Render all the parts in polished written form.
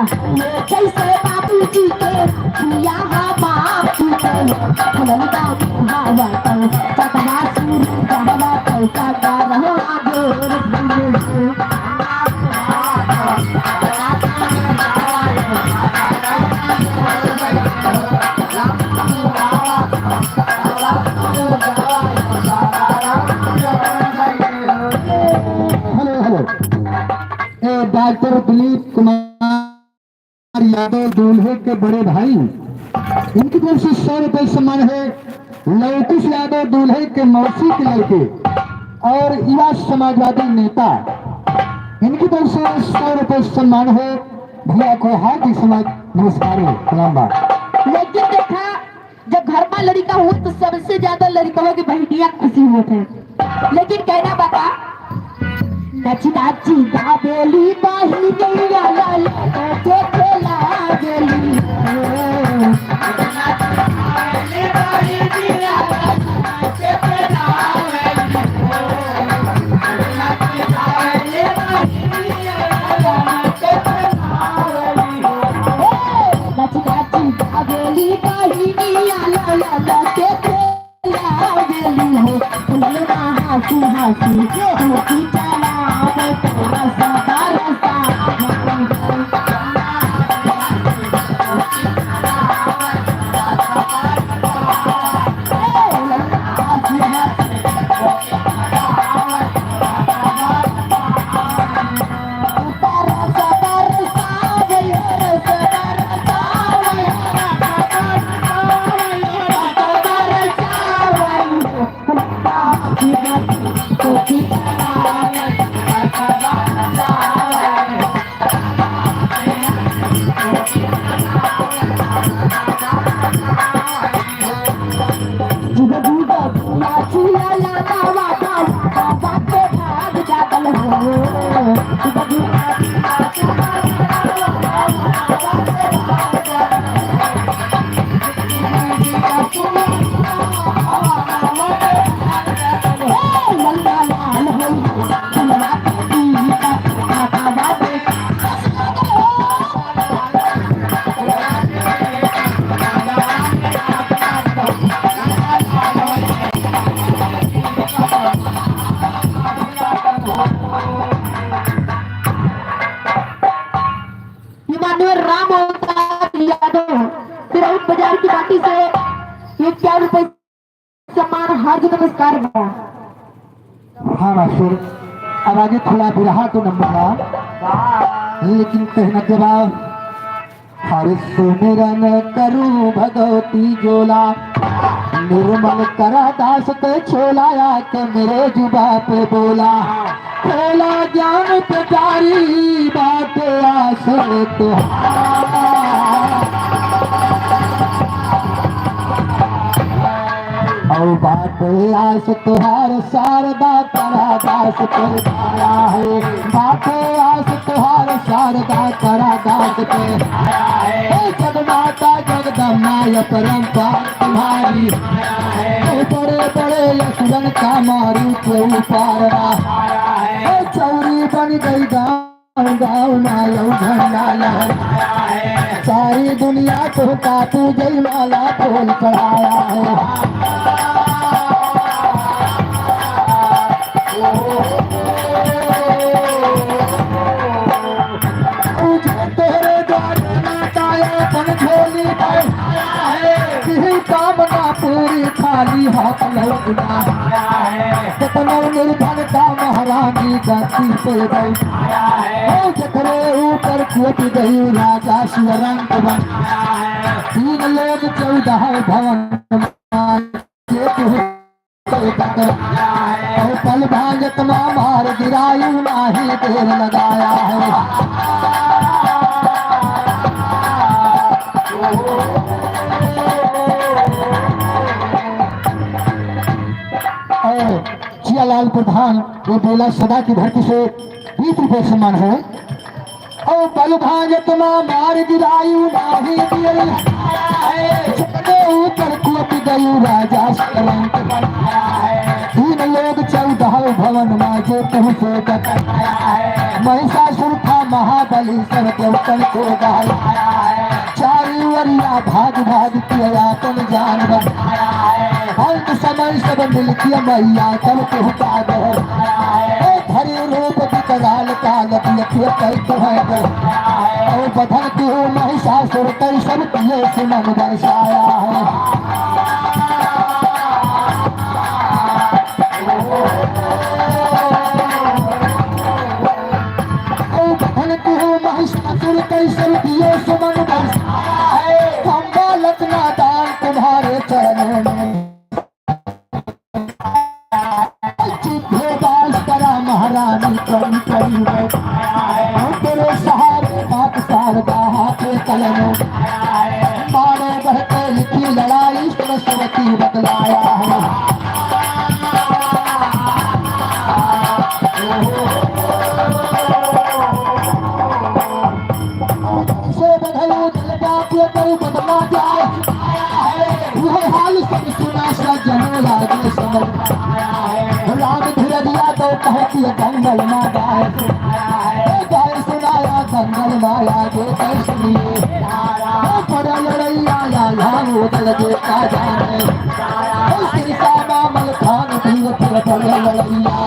ये कैसे बाबू जी के यहाँ बाप जी के ललिता भावा तो चकरा सूर कहवा तो चका रहो आगे डॉक्टर दिलीप कुमार यादव दूल्हे के बड़े भाई, इनकी तरफ से 100 रुपए सम्मान है। लवकुश यादव दूल्हे के मौसी के लड़के और युवा समाजवादी नेता, इनकी तरफ से 100 रुपए सम्मान है। भैया को हार्दिक समाज नमस्कार है, प्रणाम। लेकिन देखा जब घर में लड़का हुआ तो सबसे ज्यादा लड़का की बहनियां खुशी होते हैं, लेकिन कहना बाबा नाची नाची गावेली बाही गैया लाला के खेला गेली नाची नाची गावेली बाही गैया लाला के खेला गेली हो ललना हासी हासी मोती चला रसा रसा बाजार की बाटी से 1 रुपए सम्मान हार्दिक नमस्कार। हाँ मास्टर, अब आगे थोड़ा बिरहा तो नंबर रहा, लेकिन कहना जवाब हरे सुमिरन करूं भगवती जोला निर्मल करा दास के छोलाया के मेरे जुबा पे बोला खोला ज्ञान प्रचारी बात आस और बात आस तुहार शारदा करा दास पे आया है, बात आस तुहार शारदा करा दास पे आया है। जगमाता जगदम्बा परम्परा तुम्हारी बड़े बड़े असुरन का मारू के उपारा चौरी बन गई गाँव गाँव नायौ झंडा लहराया है, सारी दुनिया को काटू जय माला बोल चढ़ाया है। तेरे द्वारे नातायापन झोली कामना पूरी खाली हाथ लौटना कितना निर्धनता महारानी गति पे गई जखरे ऊपर खोट गई राजा शिवरंग बन 3 लोग 14 भवन पल भांजत मार गिरायु नाही देर लगाया है। जियालाल प्रधान वो बोला सदा की धरती से 20 रुपए सम्मान है। ओ पल भांजत मार गिरायु नाही देर ऊपर कोट गयु राजा शिवरंग बन 3 लोग 14 भवन माजे पहुँचे महिषासुर था महाबली सब देवतन को गाया है। चारी वरिया भाग भाग किया तुम जानवर अंत समय सब मिलती मैया तब कहता गए धरी रूप विकराल काल और बधन की महिषासुर कई सब किए सुमन बरसाया है। बधन की महिषासुर कई सब किए सुमन बरसाया है। हम बालक नादान तुम्हारे चरणों में महारानी करी करी तेरे सहारे बात शारदा हाथे कलमों मारे बहते लिखी लड़ाई सरस्वती बदलाया है। से बदलो दिलगा के कोई बदला जाए वह हाल सब सुना सजनों लागे समझ राम धीरज तो कहती गंगल माया गाय सुनाया गंगल माया जे कैसलिए पड़ा लड़ैया या दल देता जाने सिरसा मामल खान धीर फिर पड़ा लड़ैया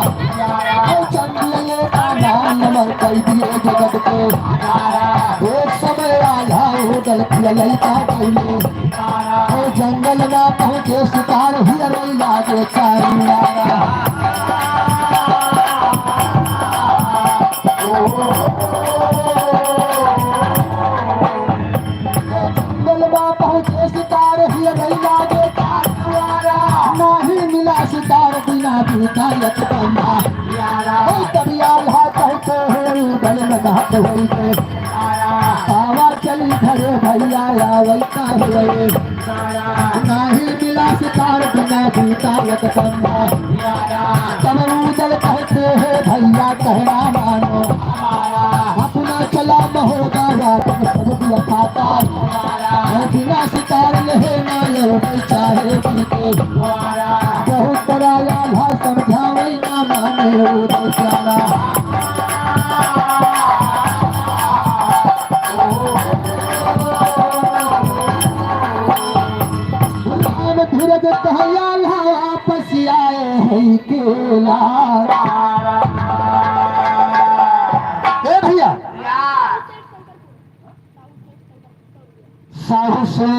चंदिये का नाम नमर कई दिए जगत को एक समय आया दल लड़का गई जंगल में पहुंचे शिकार ही रैया जे चारिया पहुंचे शिकार ही रैया जे नहीं मिला शिकार बिना भूतायत बना तभी आल्हा कहते हो गल लगात हुई आवा चली घरे भैया वैसा हुए नहीं मिला शिकार बिना भूतायत बना तब उदल कहते हैं भैया कहना मानो अपना चला महोगा सब खाता बिना शिकार लेना चाहे बहुत बड़ा आल्हा समझावे ना माने उदल चला धीरज कहया वापस आए हैं केला भैया साहू से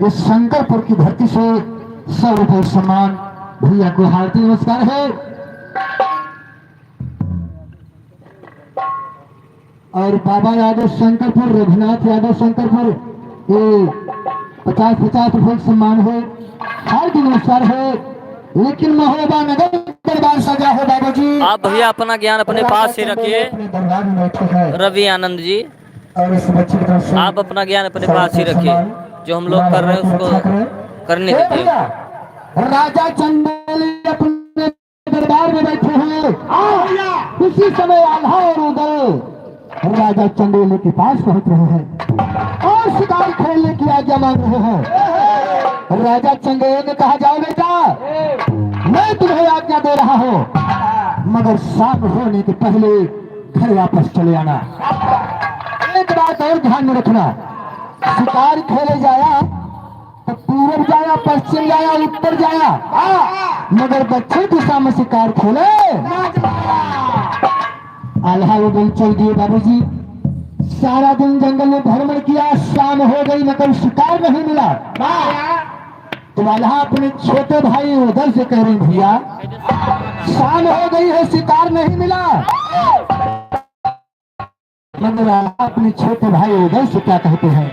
इस शंकरपुर की धरती से 100 रुपये सम्मान भैया को हार्दिक नमस्कार है। और बाबा यादव शंकरपुर रघुनाथ यादव शंकरपुर ये 50-50 रुपये सम्मान है हार्दिक नमस्कार है। लेकिन महोबा नगर दरबार सजा है बाबा जी। आप भैया अपना ज्ञान अपने पास ही रखिए रवि आनंद जी। और इस बच्चे की तरफ से आप अपना ज्ञान अपने पास ही रखिए जो हम लोग कर रहे हैं उसको करने दीजिए। राजा चंदेली अपने दरबार में बैठे हैं उसी समय आल्हा और उदल राजा चंदेली के पास पहुंच रहे हैं और शिकार खेलने की आज्ञा मांग रहे हैं। राजा चंदेल ने कहा जाओ बेटा मैं तुम्हें आज्ञा दे रहा हूं मगर शाम होने के पहले घर वापस चले आना। एक बात और ध्यान में रखना शिकार खेले जाया तो पूर्व जाया पश्चिम जाया उत्तर जाया मगर दक्षिण दिशा में शिकार खेले आल्हा उदल चल दिए बाबूजी। सारा दिन जंगल में भ्रमण किया शाम हो गई मगर शिकार नहीं मिला। तो आल्हा अपने छोटे भाई उदल से कह रहे भैया शाम हो गई है शिकार नहीं मिला। मगर आल्हा अपने छोटे भाई उदल से क्या कहते हैं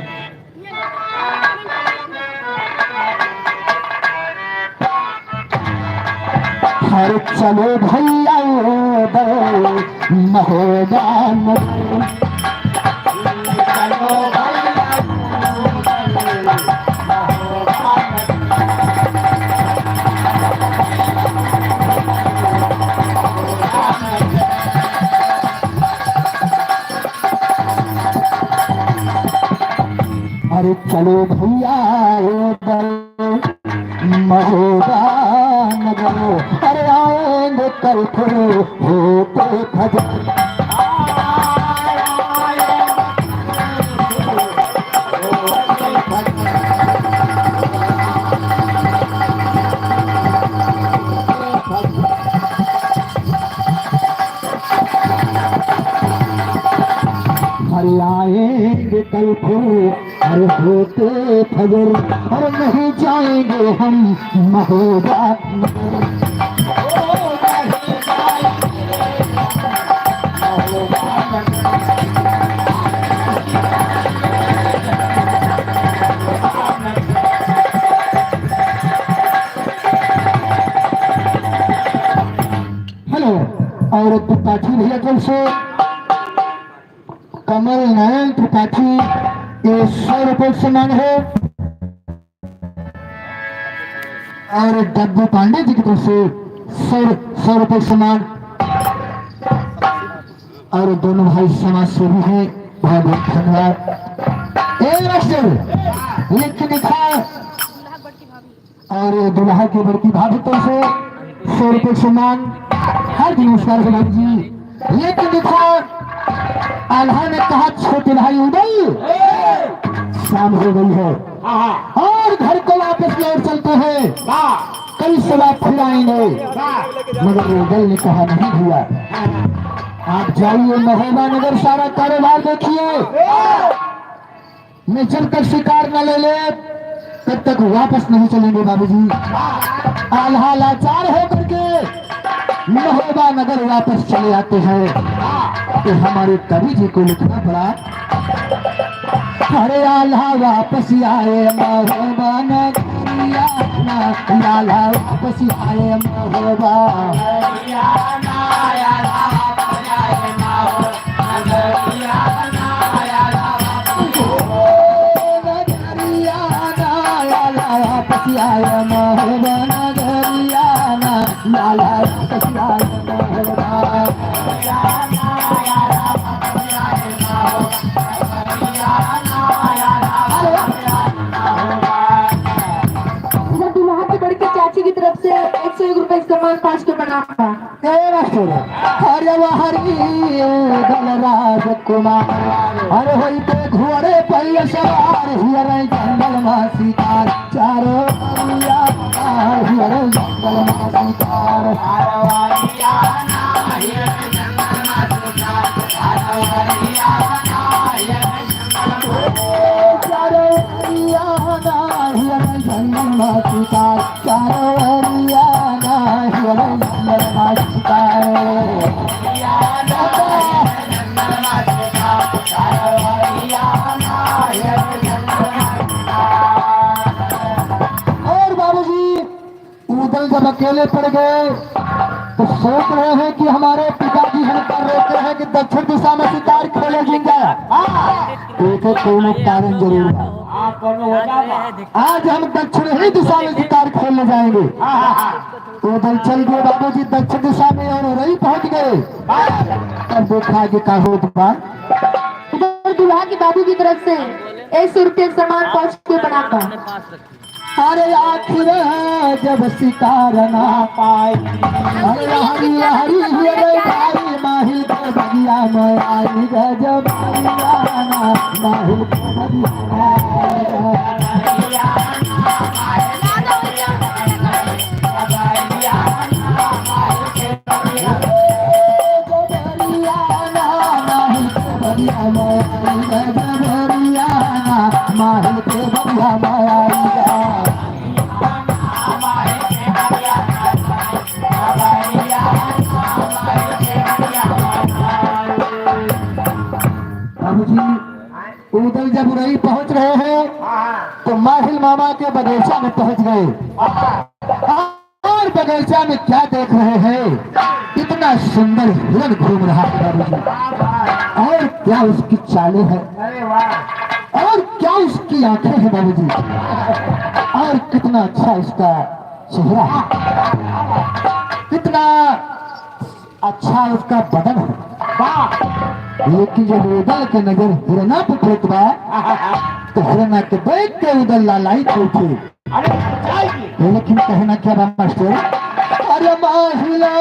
हर चलो भैया महोबा अरे चलो भैया महोबा नगरो अरे आएंगे कल फिर होते खजा अरे आएंगे कल फिर अरे होते फजर और नहीं जाएंगे हम महोबा नगर। हेलो और त्रिपाठी भैया कल से कमल नयन त्रिपाठी ये 100 रुपये सम्मान है और डब्बू पांडे जी की तरफ से 100 रुपये सम्मान और दोनों भाई समाज सेवी हैं बहुत बहुत धन्यवाद। लिख लिखा और दुल्हा की बड़की भाभी तरफ से 100 रुपये सम्मान। हर नमस्कार गुलाब जी। लेकिन देखो आल्हा ने कहा छोटे भाई उदय शाम हो गई है और घर को वापस लौट चलते हैं, कई सवा फिर आएंगे। मगर उदय ने कहा नहीं भैया आप जाइए महोबा नगर सारा कारोबार देखिए, मैं जब तक शिकार न ले ले तब तक वापस नहीं चलेंगे बाबूजी। आल्हा लाचार होकर के महोबा नगर वापस चले आते हैं तो हमारे कवि जी को लिखना पड़ा अरे आल्हा वापस आए महोबा नगरिया आल्हा वापस आए महोबा आया महोबा नगरिया लाला दुल्हा की बड़की चाची की तरफ से 101 रुपए सम्मान 5 के बनाता। हरे हरि राज कुमार अरे होते घोड़े पर सवार हियर जंगल में शिकार चारों हियर जंगल में शिकार चारों हियर जंगल में शिकार चारों हियर जंगल में शिकार और बाबूजी उदल जब अकेले पड़ गए तो सोच रहे हैं कि हमारे पिताजी हमको रोक रहे हैं कि दक्षिण दिशा में शिकार खेले जाएंगे। देखो कोनो कारण जरूर है, आज हम दक्षिण ही दिशा में शिकार खेलने जाएंगे। उदल चल गए बाबूजी दक्षिण दिशा में और रही पहुंच गए। अब देखा कि का हो इधर दुल्हा की बाबू की तरफ से 100 रुपये सम्मान 5 के बनाता। अरे आखिर जब शिकार ना पाए अरे हरी हरी हरे भाई माही बगिया में आई जब माही माही के बगिया में आई उदल जब उरई पहुंच रहे हैं तो माहिल मामा के बगीचा में पहुंच गए और बगीचा में क्या देख रहे हैं इतना सुंदर हिरण घूम रहा है बाबूजी और क्या उसकी चालें हैं और क्या उसकी आंखें हैं बाबूजी और कितना अच्छा उसका चेहरा है, कितना अच्छा उसका बदन है। लेकिन जब उदल के नजर हिरना पे फेंकवा तो हिरना के देख के उदल लालाई उठे। लेकिन कहना क्या बा मास्टर अरे महिला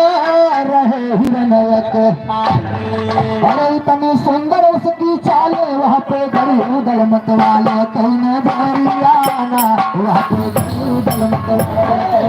रहे हिरनयक अरे इतनी सुंदर उसकी चाले वहाँ पे गरी उदल मत वाले कहने दरियाना वहाँ पे गरी उदल मत वाले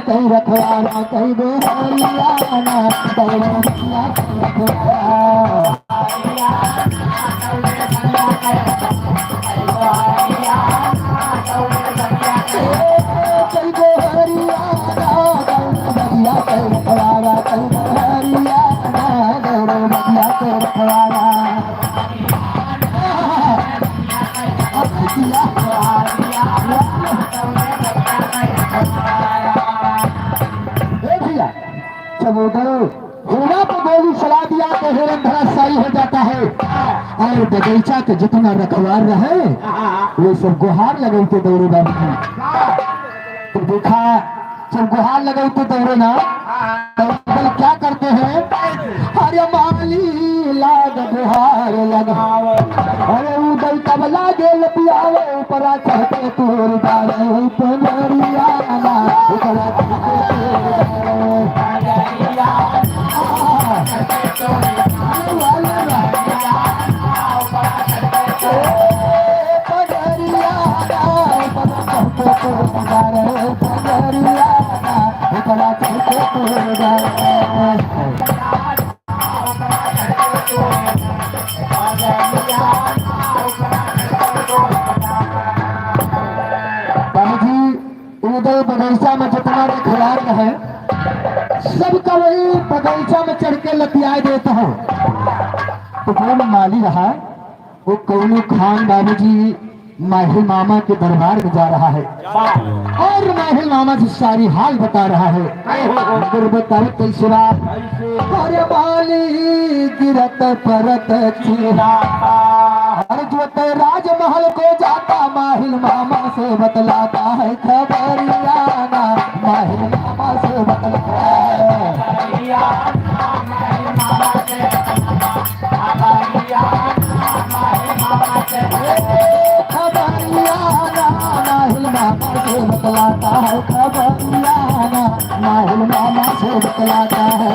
कहीं रखवारा कहीं गोहरियाना दौड़े बगिया कहीं रखवारा कहीं गोहरियाना दौड़े बगिया कहीं रखवारा कहीं गोहरियाना दौड़े बगिया कहीं रखवारा जब उधर हिरणा को गोली चला दिया तो हिरण धराशायी हो जाता है और बगीचा के जितना रखवार रहे वो सब गुहार लगाते दौड़े बाबू की। तो देखा जब गुहार लगाते दौड़े ना तो उधर क्या करते हैं, अरे माली लाग गुहार लगाओ, अरे उदय कब लागे लपियावे ऊपरा चढ़ते तोर डाले पनरियाना ऊपरा चढ़ते उधर बगीचा में जितना भी खिलाड़ है सबका वही बगीचा में चढ़ के लतियाए देता हूँ। तो जो माली रहा वो कौनो खान बाबूजी माहिल मामा के दरबार में जा रहा है और माहिल मामा से सारी हाल बता रहा है। मगर बताओ कैसे बात, अरे माली गिरत परत हर जो राजमहल को जाता माहिल मामा से बतलाता है खबरियाना माहिल मामा से बतलाता है खबरियाना माहिल मामा से बतलाता है खबरियाना माहिल मामा से बतलाता है।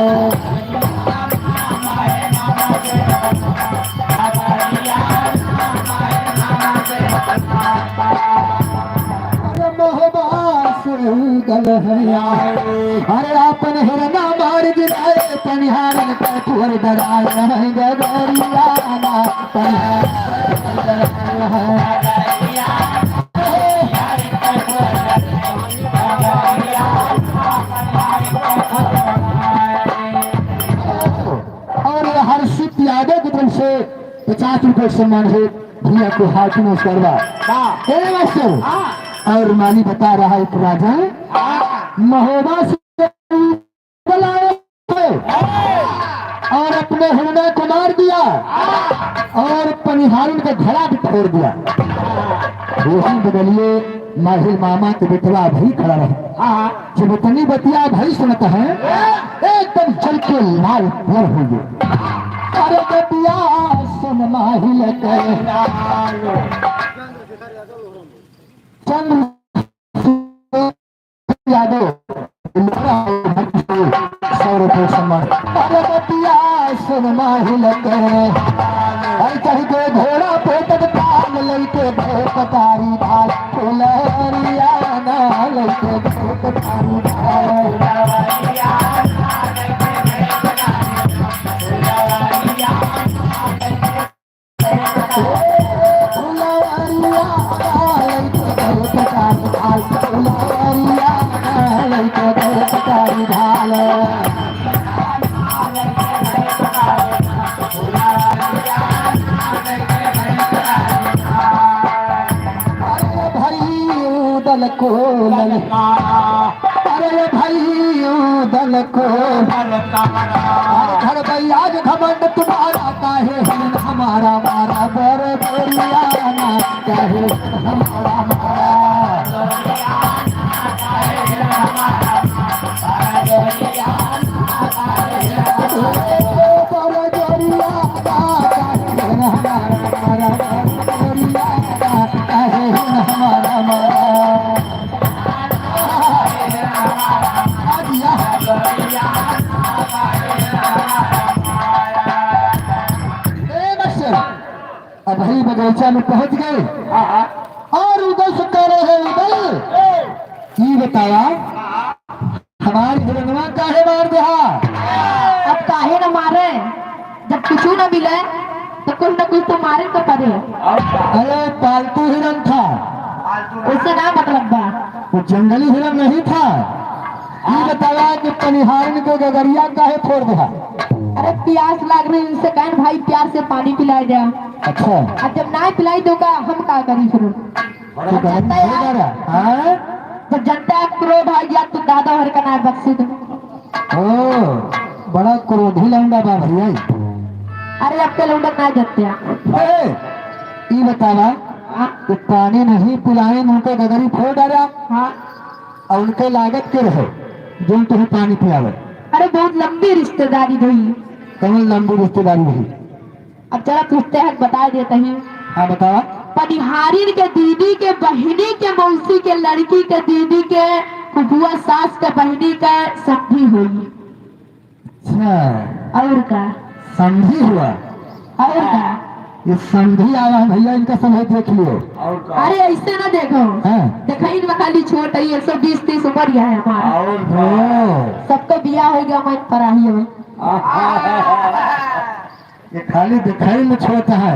अरे आपन हिरना मार गिराए पनिहारन का ठोर डराए गगरियाना और हर्षित यादव की तरफ से 50 रुपये सम्मान है भैया को हाथ नमस्कार और माली बता रहा है एक राजा महोबा से और अपने हिरणा को मार दिया और पनिहारुन का घड़ा भी तोड़ दिया। वही बदलिए माहिल मामा के बेटवा भाई खड़ा रहे जब इतनी बतिया भाई सुनता है एकदम चल के लाल पीर हो गए। अरे बतिया सुन माहिल चंद्र यादव 100 रुपये सम्मान। अरे बतिया सुन माहिल चढ़ के घोड़ा पेटक काल लैके कटारी ढाल फुलरियाना लैके कटारी ढाल दल को अरे भाई दल को घर आज घमंड तुम्हारा काहे हमारा मारा बर बोलियाना काहे हमारा मारा अब भाई बगीचा में पहुंच गए और उधर से कह रहे हैं उधर की बताया हमारी हिरणवा काहे मार दिया? अब काहे न मारे, जब कुछ न मिले तो कुछ न कुछ तो मारे तो पड़े। अरे पालतू हिरण था, उससे ना मतलब बा। वो जंगली हिरण नहीं था। ये बताया कि पनिहारन को गगरिया काहे फोड़ दिया? अरे प्यास लाग रही, उनसे कहन भाई प्यार से पानी पिलाए दे। अच्छा अब जब ना पिलाई दोगा हम का करी फिर? तो गगरी फोड़ दिया? हाँ? जब जनता का क्रोध आ गया तो दादा हर का ना बख्शी दो। ओ बड़ा क्रोधी लौंडा बा भैया। अरे अब के लोग ना जते हैं। ये बतावा हाँ कि पानी नहीं पिलाए उनको गगरी फोड़ डाला हाँ। और उनके लागत के रहे जो तुम्हें पानी पिलावे। अरे बहुत लंबी रिश्तेदारी रही। कौन लंबी रिश्तेदारी रही? अब जरा पूछते हैं बता देते हैं। हाँ बतावा। पनिहारिन के दीदी के बहिनी के मौसी के लड़की के दीदी के फुफुआ सास के बहिनी का समधी हुई। अच्छा और का? संधि हुआ। और का? ये संधि आवा है भैया, इनका समय देख लियो। अरे ऐसे ना देखो, हाँ। देखा इनमें खाली छोट है 120-30 उम्र गया है हमारा। ओ, सबका बियाह हो गया, मैं पराही हूँ। ये खाली दिखाई में छोटा है।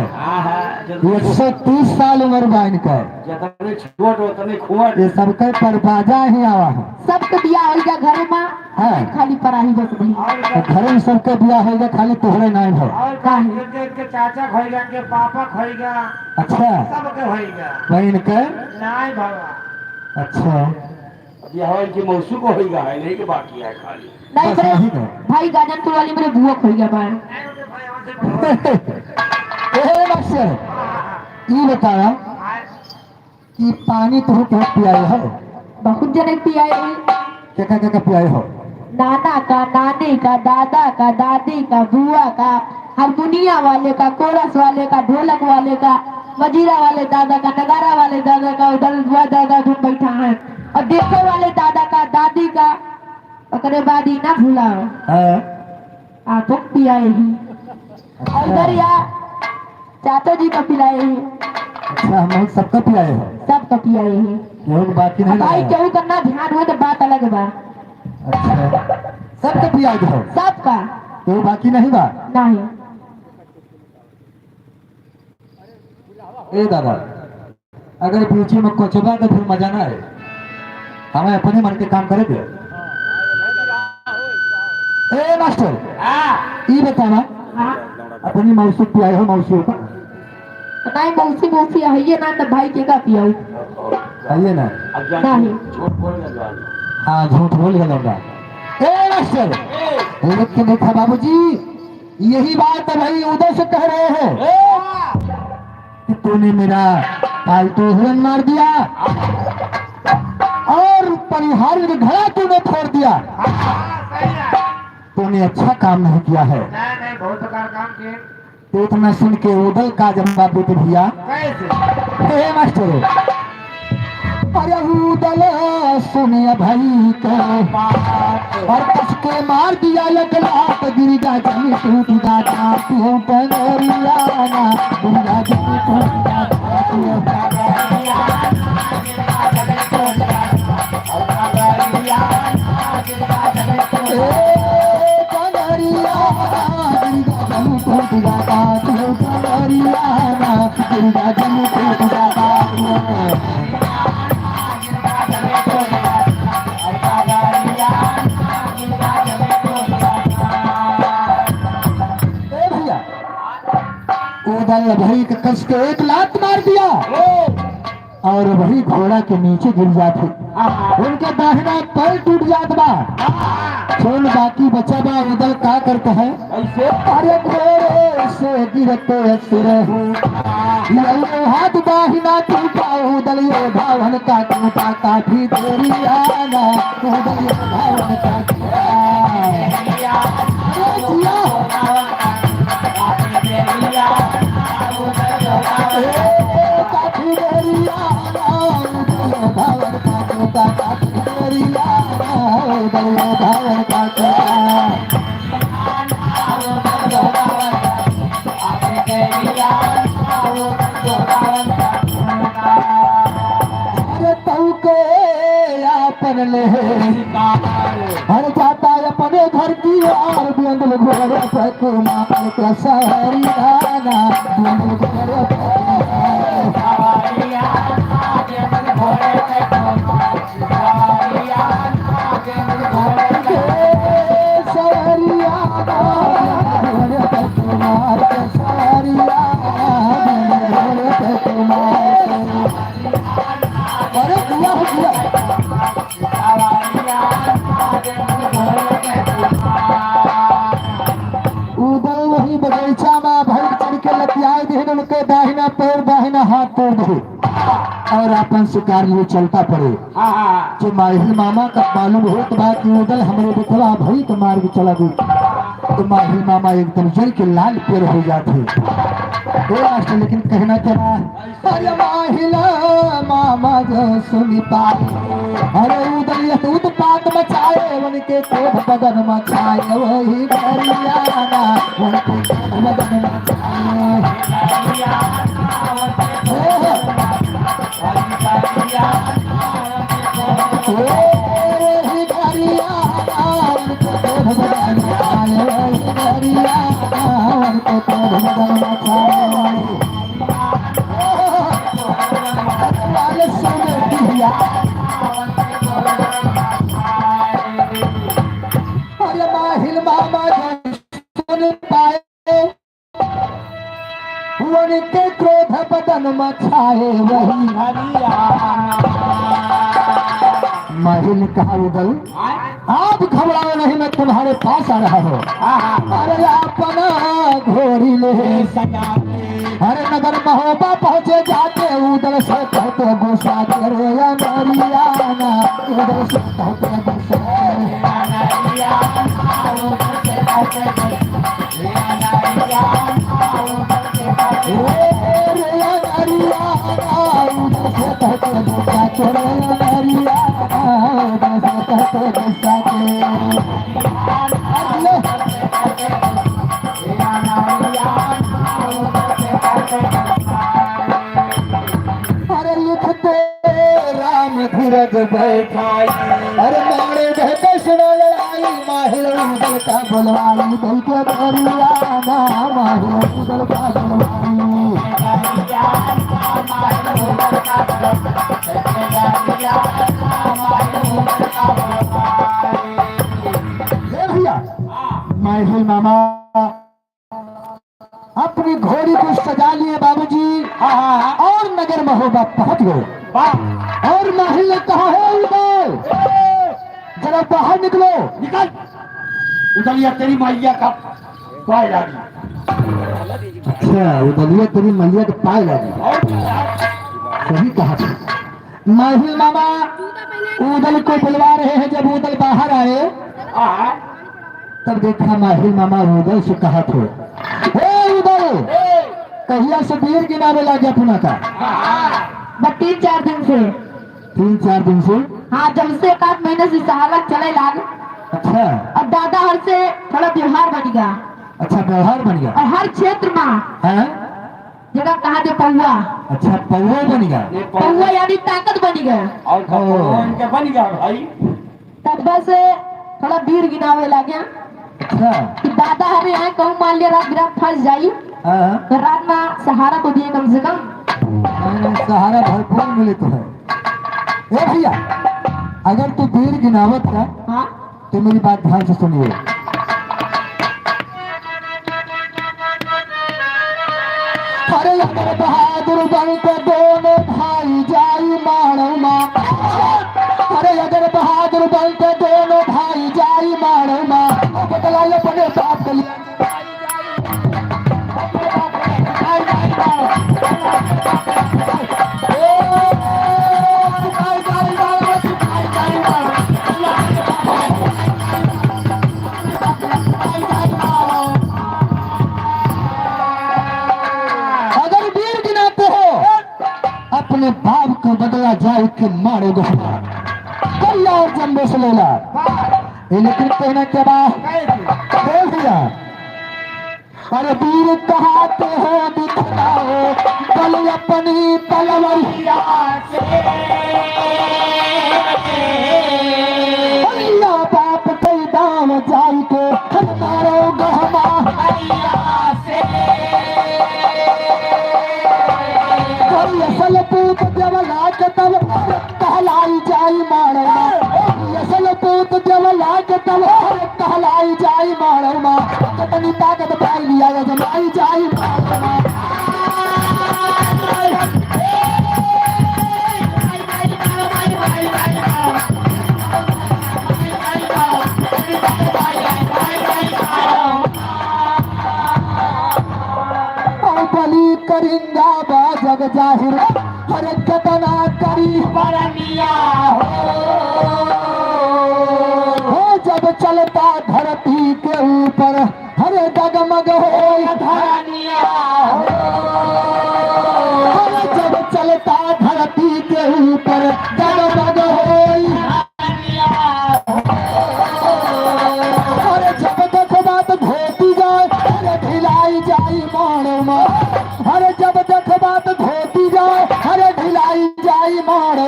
130 साल उम्र बा इनका। ये सबके परबाजा ही आवा है। सबका बियाह हो गया घर में। हाँ। खाली पराही बस नहीं। तो घर में सबके बियाह होगा, खाली तोहरे नहीं हो। के चाचा खोएगा, के पापा खोएगा, अच्छा सबके होएगा। वही इनके। नहीं बाबा, अच्छा यह की मौसू को होएगा है, नहीं के बाकी है खाली। नहीं बस वही तो। भाई गाजनपुर वाली मेरे बुआ खो गया बाहर। ये बताया कि पानी तो बहुत पियाए हो। बहुत जने पियाए हैं। क्या पियाए हो? नाना का, नानी का, दादा का, दादी का, बुआ का, हारमोनिया वाले का, कोरस वाले का, ढोलक वाले का, मजीरा वाले दादा का, नगारा वाले दादा का, उधर बुआ दादा भी बैठा है, और देखो वाले दादा का, दादी का। ओकरे बाद ही ना भूलाओ आप पियाए ही। और उधर या चाचा जी का पिलाए ही। अच्छा हम सबका पियाए हो। सब का पियाए ही। केहू बाकी नहीं भाई लगाया? केहू करना ध्यान हो तो बात अलग बा। अच्छा सबका पियाए हो, सबका केहू बाकी नहीं बा? नहीं। ए दादा, अगर बीची में कोचबा तो फिर मजा ना है। हमें अपने मन के काम करे दे। ए मास्टर ये बताना, हाँ अपनी मौसी पियाए हो? मौसी का नहीं, मौसी मौसी है ना, तो भाई के का पियाऊ? आइए ना। नहीं। हाँ झूठ बोल गया। ए मास्टर लेकिन के देखा बाबूजी, यही बात है भाई उधर से कह रहे हो कि तूने मेरा पालतू हिरण मार दिया और परिहार में घड़ा तूने फोड़ दिया। तूने अच्छा काम नहीं किया है। नहीं बहुत काम किए। तो इतना सुन के उदल का जवाब देते भैया। कैसे? हे मास्टर, अरे उदल सुने भाई के और कस के मार दिया एक लात, गिरगा जमी टूट जाता तू पनरियाना, गिरगा जमी टूट जाता तू उदल भाई के कस के एक लात मार दिया और वही घोड़ा के नीचे गिर जाते। उनका दाहिना पैर टूट जात बा। छोड़ बाकी बचा बा उदल का करते हैं? अरे घोड़े से गिरते सिर हाथ दाहिना टूटा, उदल ये धावन का टूटा, काफी देरी आना उदल ये धावन का अपन ले हर जाता अपने घर की और बिंदल घोड़े पे कुमार के सहरियाना बिंदल घोड़े पे अरे दिया हो दिया उधर वही बगीचा में भर चढ़ के लतियाए दिन उनके दाहिना पैर दाहिना हाथ तोड़ दे और अपन शिकार लिए चलता पड़े। जो माहिल मामा का मालूम हो तो बात उदल हमरे बिखला भई तो मार के चला गई तो माहिल मामा एकदम जल के लाल पेड़ हो जाते राष्ट्र। लेकिन कहना चला अरे माहिला मामा जो सुनी पाए अरे उदल उत्पात मचाए उनके क्रोध बदन मचाए वही गरियाना उनके क्रोध बदन अरे माहिल मामा सुन पाए उनके क्रोध बदन मचाए वही माहिल कहा उदल आप घबराओ नहीं मैं तुम्हारे पास आ रहा हूँ। अरे अपना घोड़ी ले अरे नगर महोबा पहुँचे जाते उधर से कहते गुस्सा करे नरियाना उधर से कहते अरे लिखते राम धीरज बैठाई अरे मारे कहते सुनो लड़ाई माहिल उदल का बुलवाई दिल के दरियाना माहिल उदल का बुलवाई भैया माहिल मामा अपनी घोड़ी को सजा लिए बाबूजी और नगर महोबा पहुंच गए और माहिल ने कहा है उदल जरा बाहर निकलो निकल उदलिया तेरी मैया का पाए लगी। अच्छा उदलिया तेरी मैया के पाए लगी सही कहा था। माहिल मामा उदल को बुलवा रहे हैं। जब उदल बाहर आए तब देखा माहिल मामा उदल से कहा थे उदल कहिया से वीर गिनावे लगे अपना का बस 3-4 दिन से 3-4 दिन से हाँ जब से 1 महीने से सहालत चले लाग। अच्छा अब दादा हर से थोड़ा व्यवहार बन गया। अच्छा व्यवहार बन गया और हर क्षेत्र में है जगह कहा दे पौवा। अच्छा पौवा बन गया पौवा यानी ताकत बन गया और इनके बन गया भाई। तब बस थोड़ा वीर गिनावे लगे अच्छा कि दादा हरे यहाँ कहूँ मान लिया रात बिरात फंस जाई तो रात में सहारा को दिए कम से कम सहारा भरपूर मिले तो है। ए भैया अगर तू वीर गिनावत है हाँ तो मेरी बात ध्यान से सुनिए। अरे अगर बहादुर बन के दोनों भाई जाई मारो माँ अरे अगर बहादुर बन के दोनों भाई जाई मारो माँ बदला अपने बाप के लिए अगर वीर गिनाते हो अपने बाप को बदला जाए के मारोगे कोई और जन्म से लेला लेकिन कहना क्या बात बोल दिया। अरे वीर कहाते हो दिखलाओ बल अपनी तलवरिया से गाँव जाई के मारो गहमा कोई असल पूत जब लाग तब कहलाई जाई मारौमा असल पूत जब लाग तब कहलाई जाई मारौमा कितनी ताकत पाई लिया जमाई जाई मारौमा बली करिंदा बा जग जाहिर हर कतना करी परनिया हो जब चलता धरती के ऊपर हर डगमग हो धरनिया हो जब चलता धरती के ऊपर डगमग हो अरे जब तक बात धोती जाए अरे ढिलाई जाई मारो अरे जब तक बात धोती जाए अरे ढिलाई जाई मारो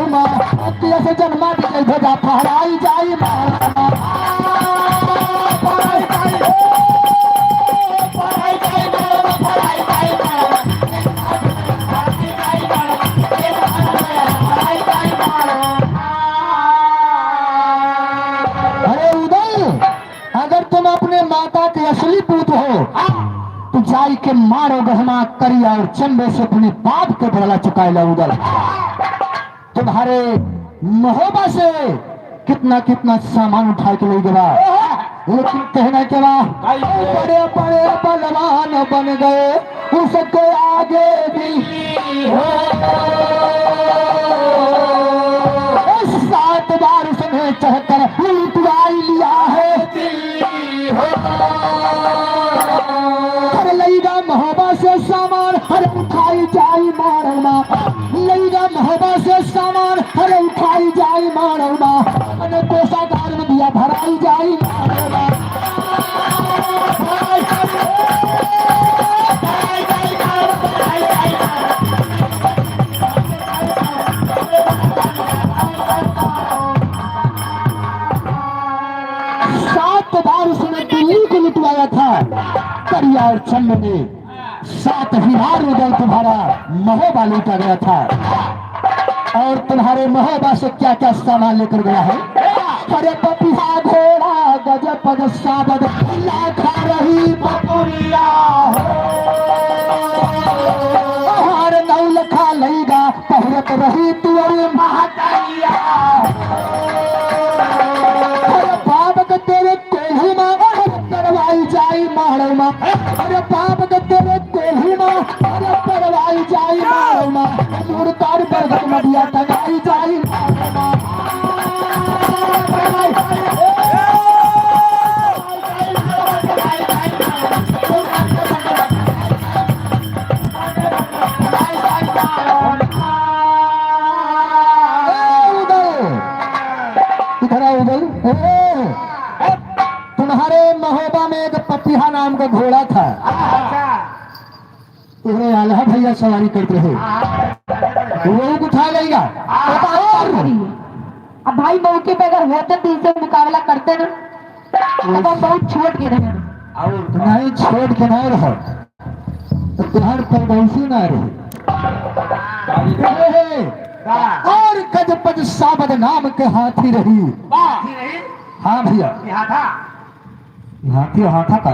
से जन्मा भेजा फहराई जाई अरे उदय अगर तुम अपने माता के असली पुत्र हो तो जाई के मारो गहमा करी और चंबे से अपने बाप के बदला चुकाए ला उदल तुम्हारे महोबा से कितना कितना सामान उठा के ले गया लेकिन कहना के बाद बड़े बड़े बलवान बन गए उसके आगे भी हो 7 बार उसने चढ़कर लुटवाई लिया है लईगा महोबा से सामान हर उठाई जाई मारौना लईगा महोबा से सामान हर उठाई जाई मारौना अने कोषागार में दिया भराई जाई मारौना उसने दिल्ली को लुटवाया था करिया और चंद ने 7 हिरार उदय तुम्हारा महोबा लूटा गया था और तुम्हारे महोबा से क्या क्या सामान लेकर गया है अरे पपिहा घोड़ा गजब पग साबद लाखा रही बपुरिया हर नौलखा लईगा पहरत रही तुअर महाकालिया बाप के तेरे कोल्ही करवाई जाई मारौमा अरे बाप के तेरे कोल्ही अरे करवाई जाई मारौमा मुर्तार बरगद मदिया तगाई जाई तुम्हारे महोबा में एक पपिहा नाम का घोड़ा था तुम्हारे आल्हा भैया सवारी करते हो वो उठा लेगा अब भाई मौके पे अगर होते तो इनसे मुकाबला करते ना अब हम बहुत छोड़ के रहे नहीं छोड़ के नहीं रहो तो तुम्हारे परवैसी ना रहे और गजपज साबद नाम के हाथी रही हाँ भैया हाथी हाथा का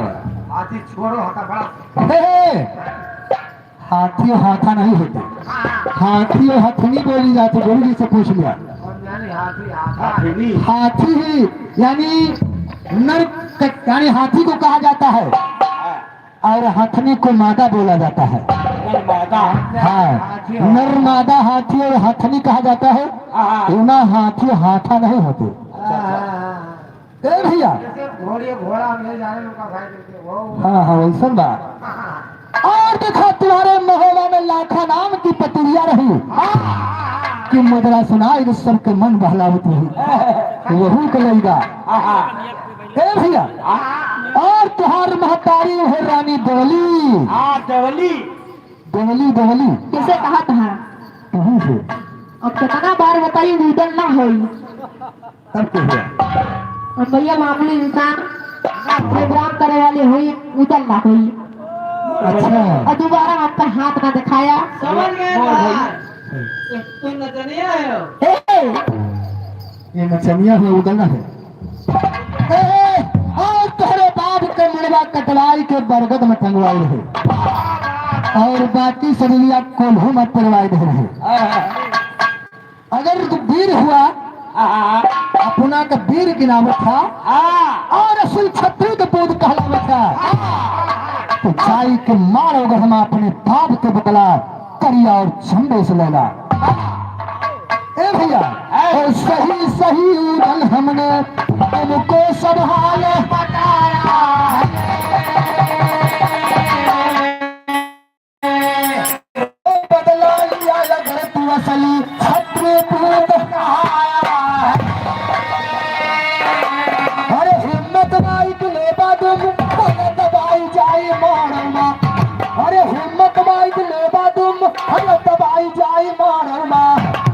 हाथी छोड़ो हाथा बड़ा हाथी हाथा नहीं होते हाथी और हथनी बोली जाती गुरु जी से पूछ लिया हाथी ही यानी नर यानी हाथी को कहा जाता है और हथनी को मादा बोला जाता है हाँ नर मादा हाथी और हथनी कहा जाता है ना हाथी हाथा नहीं होते भैया घोड़ा मिल जाने का भाई हाँ हाँ वैसा बात और देखो तुम्हारे महोबा में लाखा नाम की पतुरिया रही कि मुद्रा सुनाई सबके मन बहलावत रही वही को लेगा भैया और तुहार महतारी है रानी देवली देवली देवली किसे कहा था कहीं से अब कितना बार बताइए उधर ना हो तब क्या हुआ और भैया मामूली इंसान प्रोग्राम करे वाले हुई उदल ना हुई अच्छा और दोबारा आपका हाथ ना दिखाया। समझ गए तुम नचनिया हो। ये नचनिया है उदलना है। और तोहरे बाप के मुड़वा कटवाई के बरगद में टंगवाई है और बाकी सरिया कोल्हू में टंगवाई दे रहे। अगर तू वीर हुआ अपना का वीर गिनावत था और असल छत्री के पूत कहलावत था तो जाई के मारोगे हम अपने बाप के बदला करिया और झंडे से लेला। ए भैया और सही सही उदल हमने तुमको सब हाल बताया बदला लिया अगर तू असली छत्री पूत कहाया। अरे हिम्मत भाई तू ले बादुम दबाई जाई मारमा। अरे हिम्मत भाई तू ले बादुम दबाई जाई मारमा।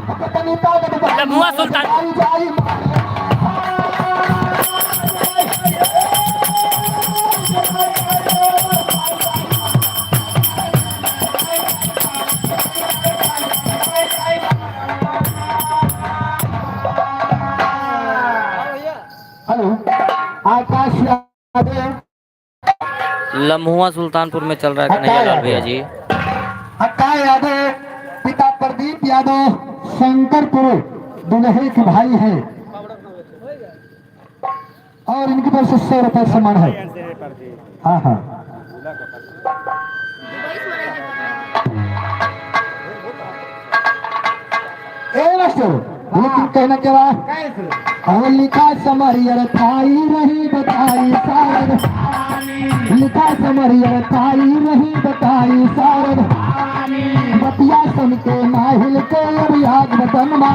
कितनी ताकत लम्हुआ सुल्तान। दबाई जाई हेलो आकाश यादव लम्हुआ सुल्तानपुर में चल रहा है कन्हैयालाल भैया जी। हक्का यादव पिता प्रदीप यादव शंकरपुर दुल्हे के भाई हैं और इनकी तरफ से 100 रुपए सम्मान है। हाँ हाँ ए मास्टर लेकिन कहना क्या बात और लिखा समरियर थाई रही बताई सारद लिखा समरियर थाई रही बताई सारद बतिया सुन के माहिल के अब आग बदन मा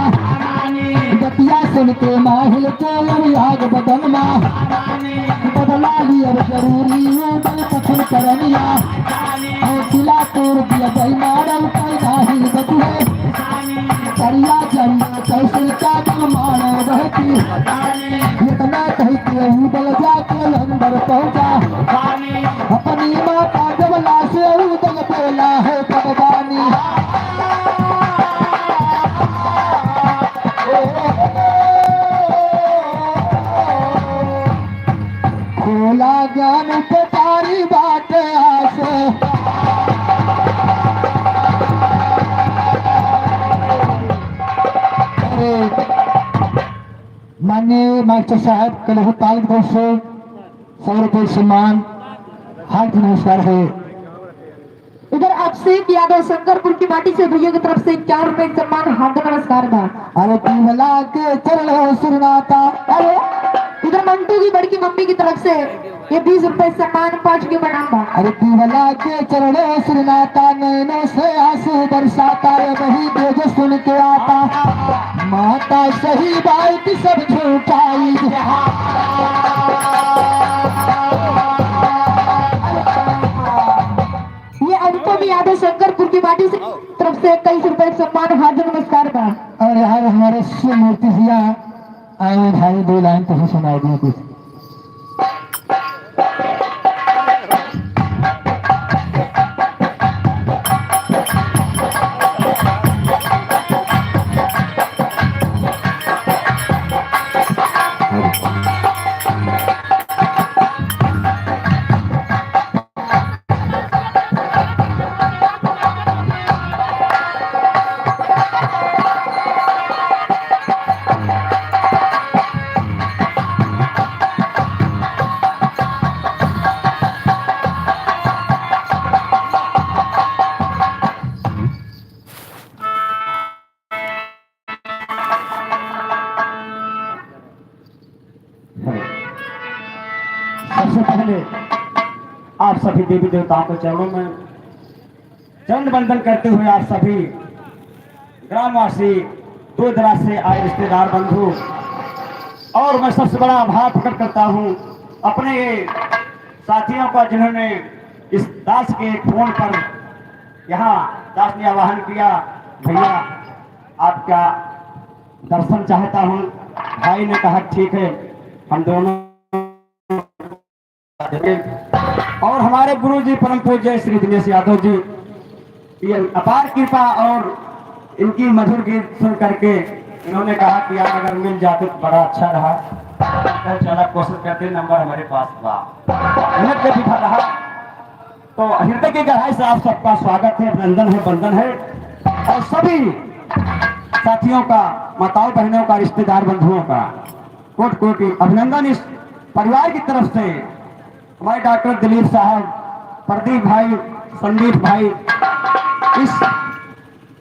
बतिया सुन के माहिल के अब आग बदन मा बदला लिया जरूरी है बल कठिन करनिया और सिला तोड़ दिया गई मारम कई दाहिल बतुए करिया जन्म कैसे चादर मारो रहती इतना कही के उदल जाके अंदर पहुंचा अपनी माता जब लाशे उदल बोला है भगवानी। खोला ज्ञान पे तारी बात आसे माननीय मास्टर साहब कलह तालिब को 100 रुपये सम्मान हार्दिक नमस्कार है। इधर अभिषेक यादव शंकरपुर की माटी से भैया की तरफ से 51 रुपए सम्मान हार्दिक नमस्कार था। अरे पीवला के चरण सुरनाता अरे इधर मंटू की बड़की मम्मी की तरफ से ये 20 रुपए सम्मान 5 के प्रणाम था। अरे पीवला के चरण सुरनाता नैनों से आंसू बरसाता ये वही तेज सुन के आता माता सही बात सब झूठाई। ये अनुपम यादव शंकरपुर की माटी से तरफ से 21 रुपए सम्मान हार्दिक नमस्कार था। और यार हमारे शिव मूर्ति भैया आए भाई 2 लाइन तो सुना दिए कुछ। सबसे पहले आप सभी देवी देवताओं के चरणों में चरण वंदन करते हुए आप सभी ग्रामवासी दूर दराज से आए रिश्तेदार बंधु और मैं सबसे बड़ा आभार प्रकट करता हूँ अपने साथियों का जिन्होंने इस दास के फोन पर यहाँ दास ने आह्वान किया भैया आपका दर्शन चाहता हूँ। भाई ने कहा ठीक है हम दोनों और हमारे गुरु जी परम पूज्य श्री दिनेश यादव जी, ये अपार कृपा और इनकी मधुर गीत सुन करके इन्होंने कहा कि यार अगर मिल जाते तो बड़ा अच्छा रहा। चला कोशिश करते, नंबर हमारे पास था, मिनट पे दिखा रहा। तो हृदय की गहराई से आप सबका स्वागत है, अभिनंदन है, वंदन है। और सभी साथियों का, माताओं बहनों का, रिश्तेदार बंधुओं का कोटि कोटि अभिनंदन। इस परिवार की तरफ से हमारे डॉक्टर दिलीप साहब, प्रदीप भाई, संदीप भाई, इस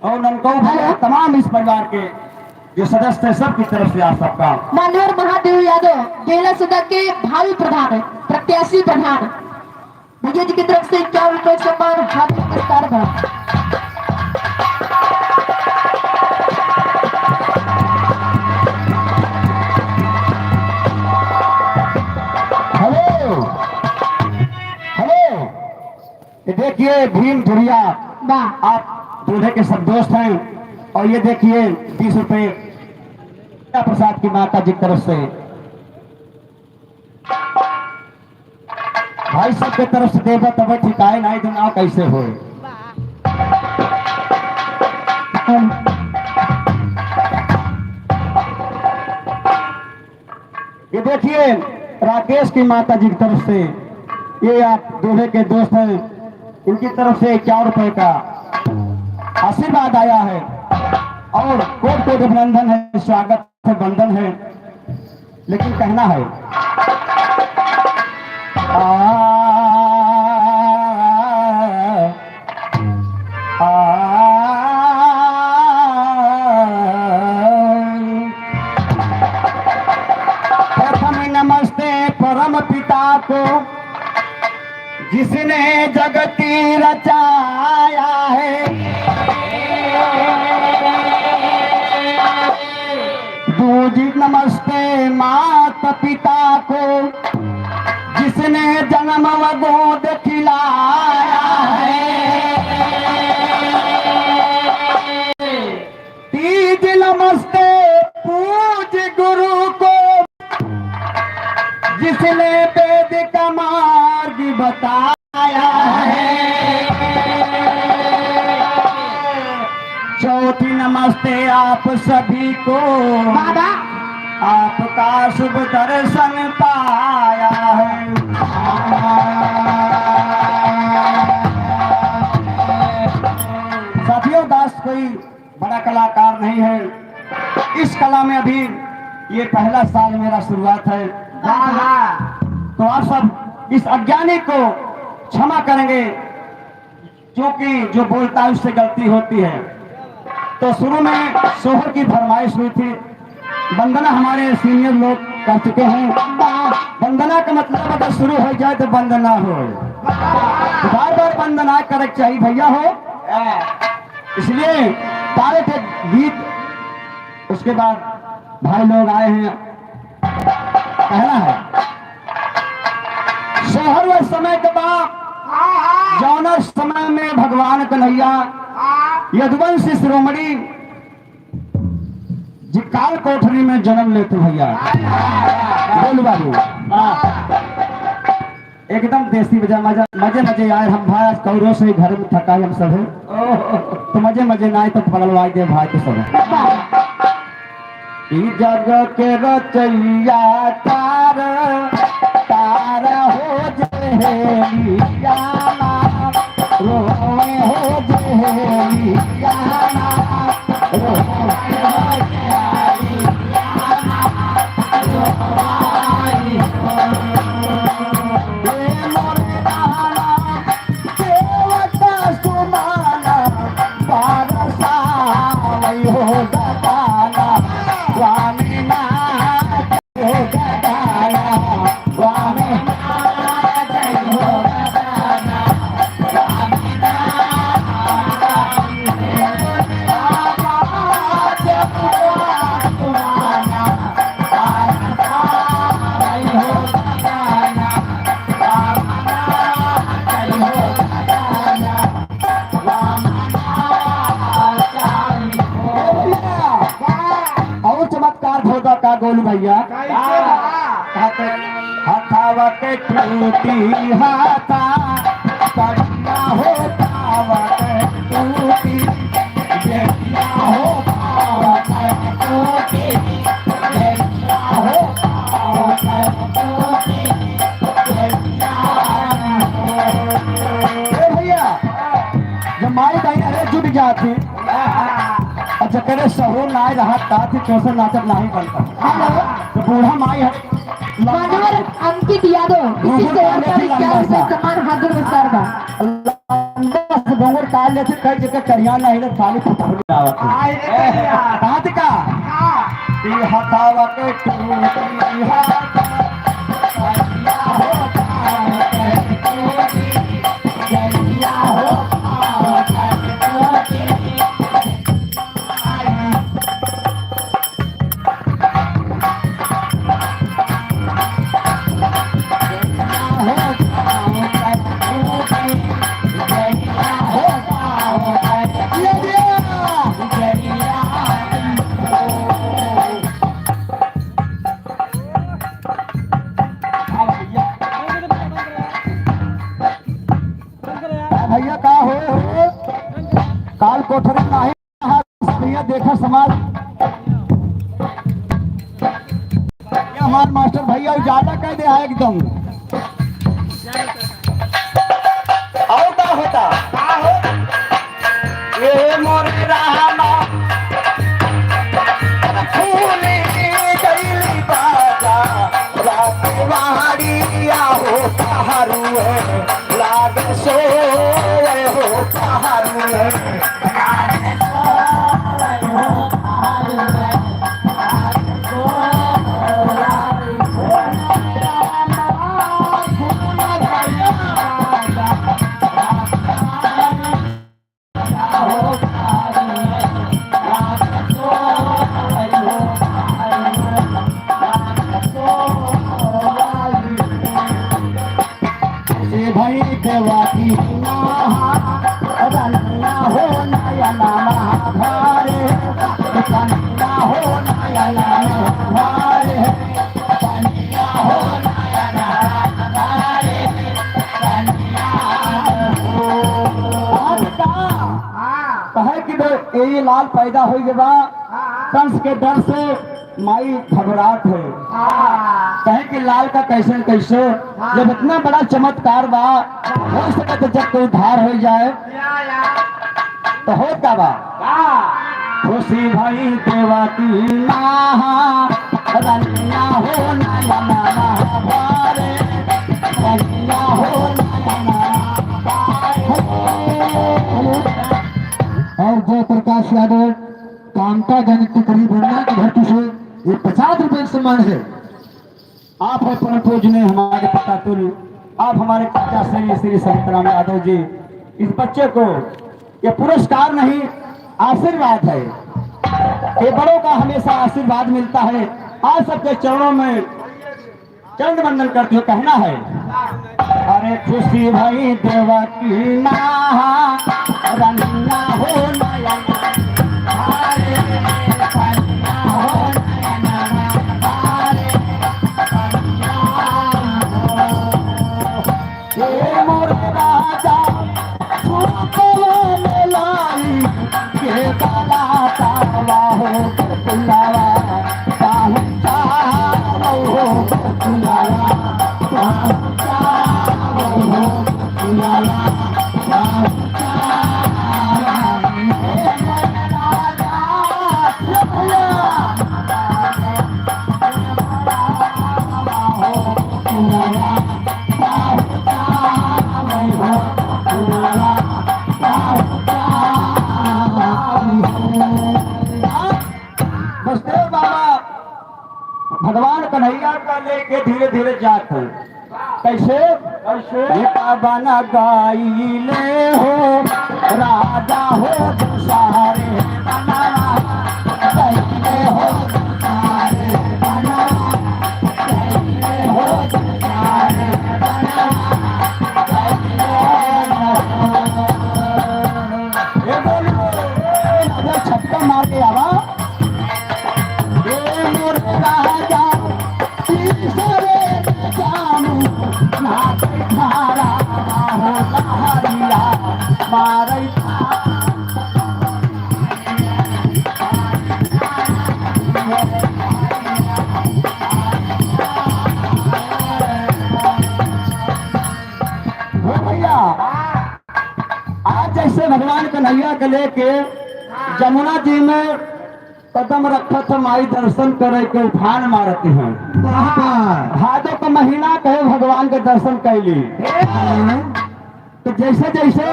और ननकऊ भाई, तमाम इस परिवार के जो सदस्य हैं, सबकी तरफ से आप सबका मान्यवर महादेव यादव गेला सदा के भावी प्रधान, प्रत्याशी प्रधान भैया जी की तरफ से 51 रुपए सम्मान हार्दिक पुरस्कार भरा। हेलो हेलो, ये देखिए भीम धुरिया, वाह, आप दूल्हे के सब दोस्त हैं। और ये देखिए 20 रुपए प्रसाद की माता जी की तरफ से, भाई सब के तरफ से देगा तब ठिकाए नहीं देना कैसे हो। ये देखिए राकेश की माता जी की तरफ से, ये आप दूल्हे के दोस्त हैं, इनकी तरफ से 51 रुपए का आशीर्वाद आया है। और कोट कोट अभिनंदन है, स्वागत है, वंदन है। लेकिन कहना है प्रथम नमस्ते परम पिता को, जिसने जगती रचाया है। दूजी नमस्ते माता पिता को, जिसने जन्म व गोद खिलाया है। तीज नमस्ते पूज्य गुरु को, जिसने वेद का मार्ग बताया है। चौथी नमस्ते आप सभी को, बाबा आपका शुभ दर्शन पाया है। साथियों, दास कोई बड़ा कलाकार नहीं है। इस कला में अभी ये पहला साल मेरा शुरुआत है। तो आप सब इस अज्ञानी को क्षमा करेंगे, क्योंकि जो बोलता है उससे गलती होती है। तो शुरू में सोहर की फरमाइश हुई थी, वंदना हमारे सीनियर लोग कर चुके हैं। वंदना का मतलब अगर शुरू हो जाए तो वंदना हो, बार बार वंदना करे चाहिए भैया हो। इसलिए तारे थे गीत, उसके बाद भाई लोग आए हैं। कहना है सोहर व समय के बाद जौना समय में भगवान कन्हैया यदुवंशी शिरोमणि जी काल कोठरी में जन्म लेते भैया। बोल बाबू, एकदम देसी बजा, मजे मजे आए। हम भाई आज कौरों से घर में थका हम सब है, तो मजे मजे ना आए तो पगलवाई दे भाई के सब। जग के रचैया तार तार हो जेलिया, रोए हो जेलिया, रोए गोलू भैया तावा के टूटी हाथा कड़िया हो तावा के टूटी जहिया हो तावा के टूटी जहिया हो तावा के टूटी जहिया। ए भैया जब माई बहन अरे जुट जाती अच्छा करे शहरों ना रहा थी चौसर नाचत नहीं बनता तो बूढ़ा माई है मानवर अंकित यादव इसी से समान हाजिर में सरदा डोंगर काल लेते कई जगह करिया नहीं ले खाली फुटफुट आवत बात का ई हटावा के टूटी हाथा करिया हो तावा के टूटी जहिया हो तावा के टूटी। भैया का हो काल कोठरी नाही भैया देखा समाज हमार मास्टर भैया ज्यादा कह दे है एकदम और का होता ये मोर रहना फूले गईली बाजा रात वाड़िया हो कहारू लाग सो हो कहारू भाई देवा की रन्ना हो नयना भारे रन्ना हो नयना भारे रन्ना हो नयना भारे रन्ना कहे कि ये लाल पैदा हो गया कंस के डर से माई घबराहट है कहे कि लाल का कैसे कैसे जब इतना बड़ा चमत्कार बा हो सके तो जब कोई धार हो जाए तो हो क्या बा खुशी भाई देवा की माहा रन्ना हो नयना भारे रन्ना हो नयना और जयप्रकाश यादव कामता गणित की करीब बनना की धरती से ये 50 रुपए सम्मान है। आप है परम पूजनीय हमारे पिता तुल्य आप हमारे पिता श्री संतराम यादव जी इस बच्चे को ये पुरस्कार नहीं आशीर्वाद है ये बड़ों का हमेशा आशीर्वाद मिलता है। आज सबके चरणों में चंद वंदन करते हुए कहना है अरे खुशी भाई देवा की माहा रन्ना हो नयना भारे रन्ना हो नयना भारे ये मोर राजा सुपवन लाई के काला तावा हो कुलावा पाहुचा हो कुलावा पाहुचा हो कुलावा पाहुचा बसदेव बाबा भगवान कन्हैया का लेके धीरे धीरे जात है कैसे कैसे बना गाई ले हो राजा हो दुसारे बनावा कैले हो दुसारे बनावा कैले हो दुसारे बनावा ये बोलो राजा छक्का मार के आवा ये मोर राजा तीसरे जानू मारई हो भैया, आज जैसे भगवान कन्हैया के लेके जमुना जी में कदम रखत माई दर्शन करे के उफान मारती हैं। भादो का महीना कहे भगवान के दर्शन कैली, तो जैसे जैसे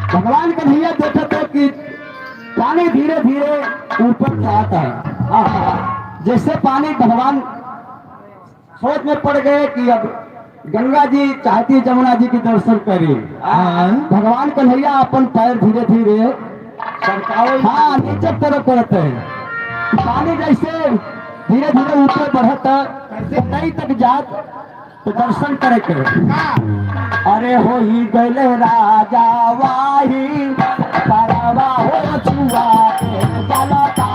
भगवान कन्हैया देखते कि पानी धीरे धीरे ऊपर जाता है। जैसे पानी भगवान सोच में पड़ गए कि अब गंगा जी चाहती है जमुना जी की दर्शन करी। भगवान कन्हैया अपन पैर धीरे धीरे हाँ नीचे तरफ करते हैं। पानी जैसे धीरे धीरे ऊपर बढ़ता कहीं तक जात तो दर्शन करे के। अरे हो ही गए राजा वाही परवा हो छुआ के जलता,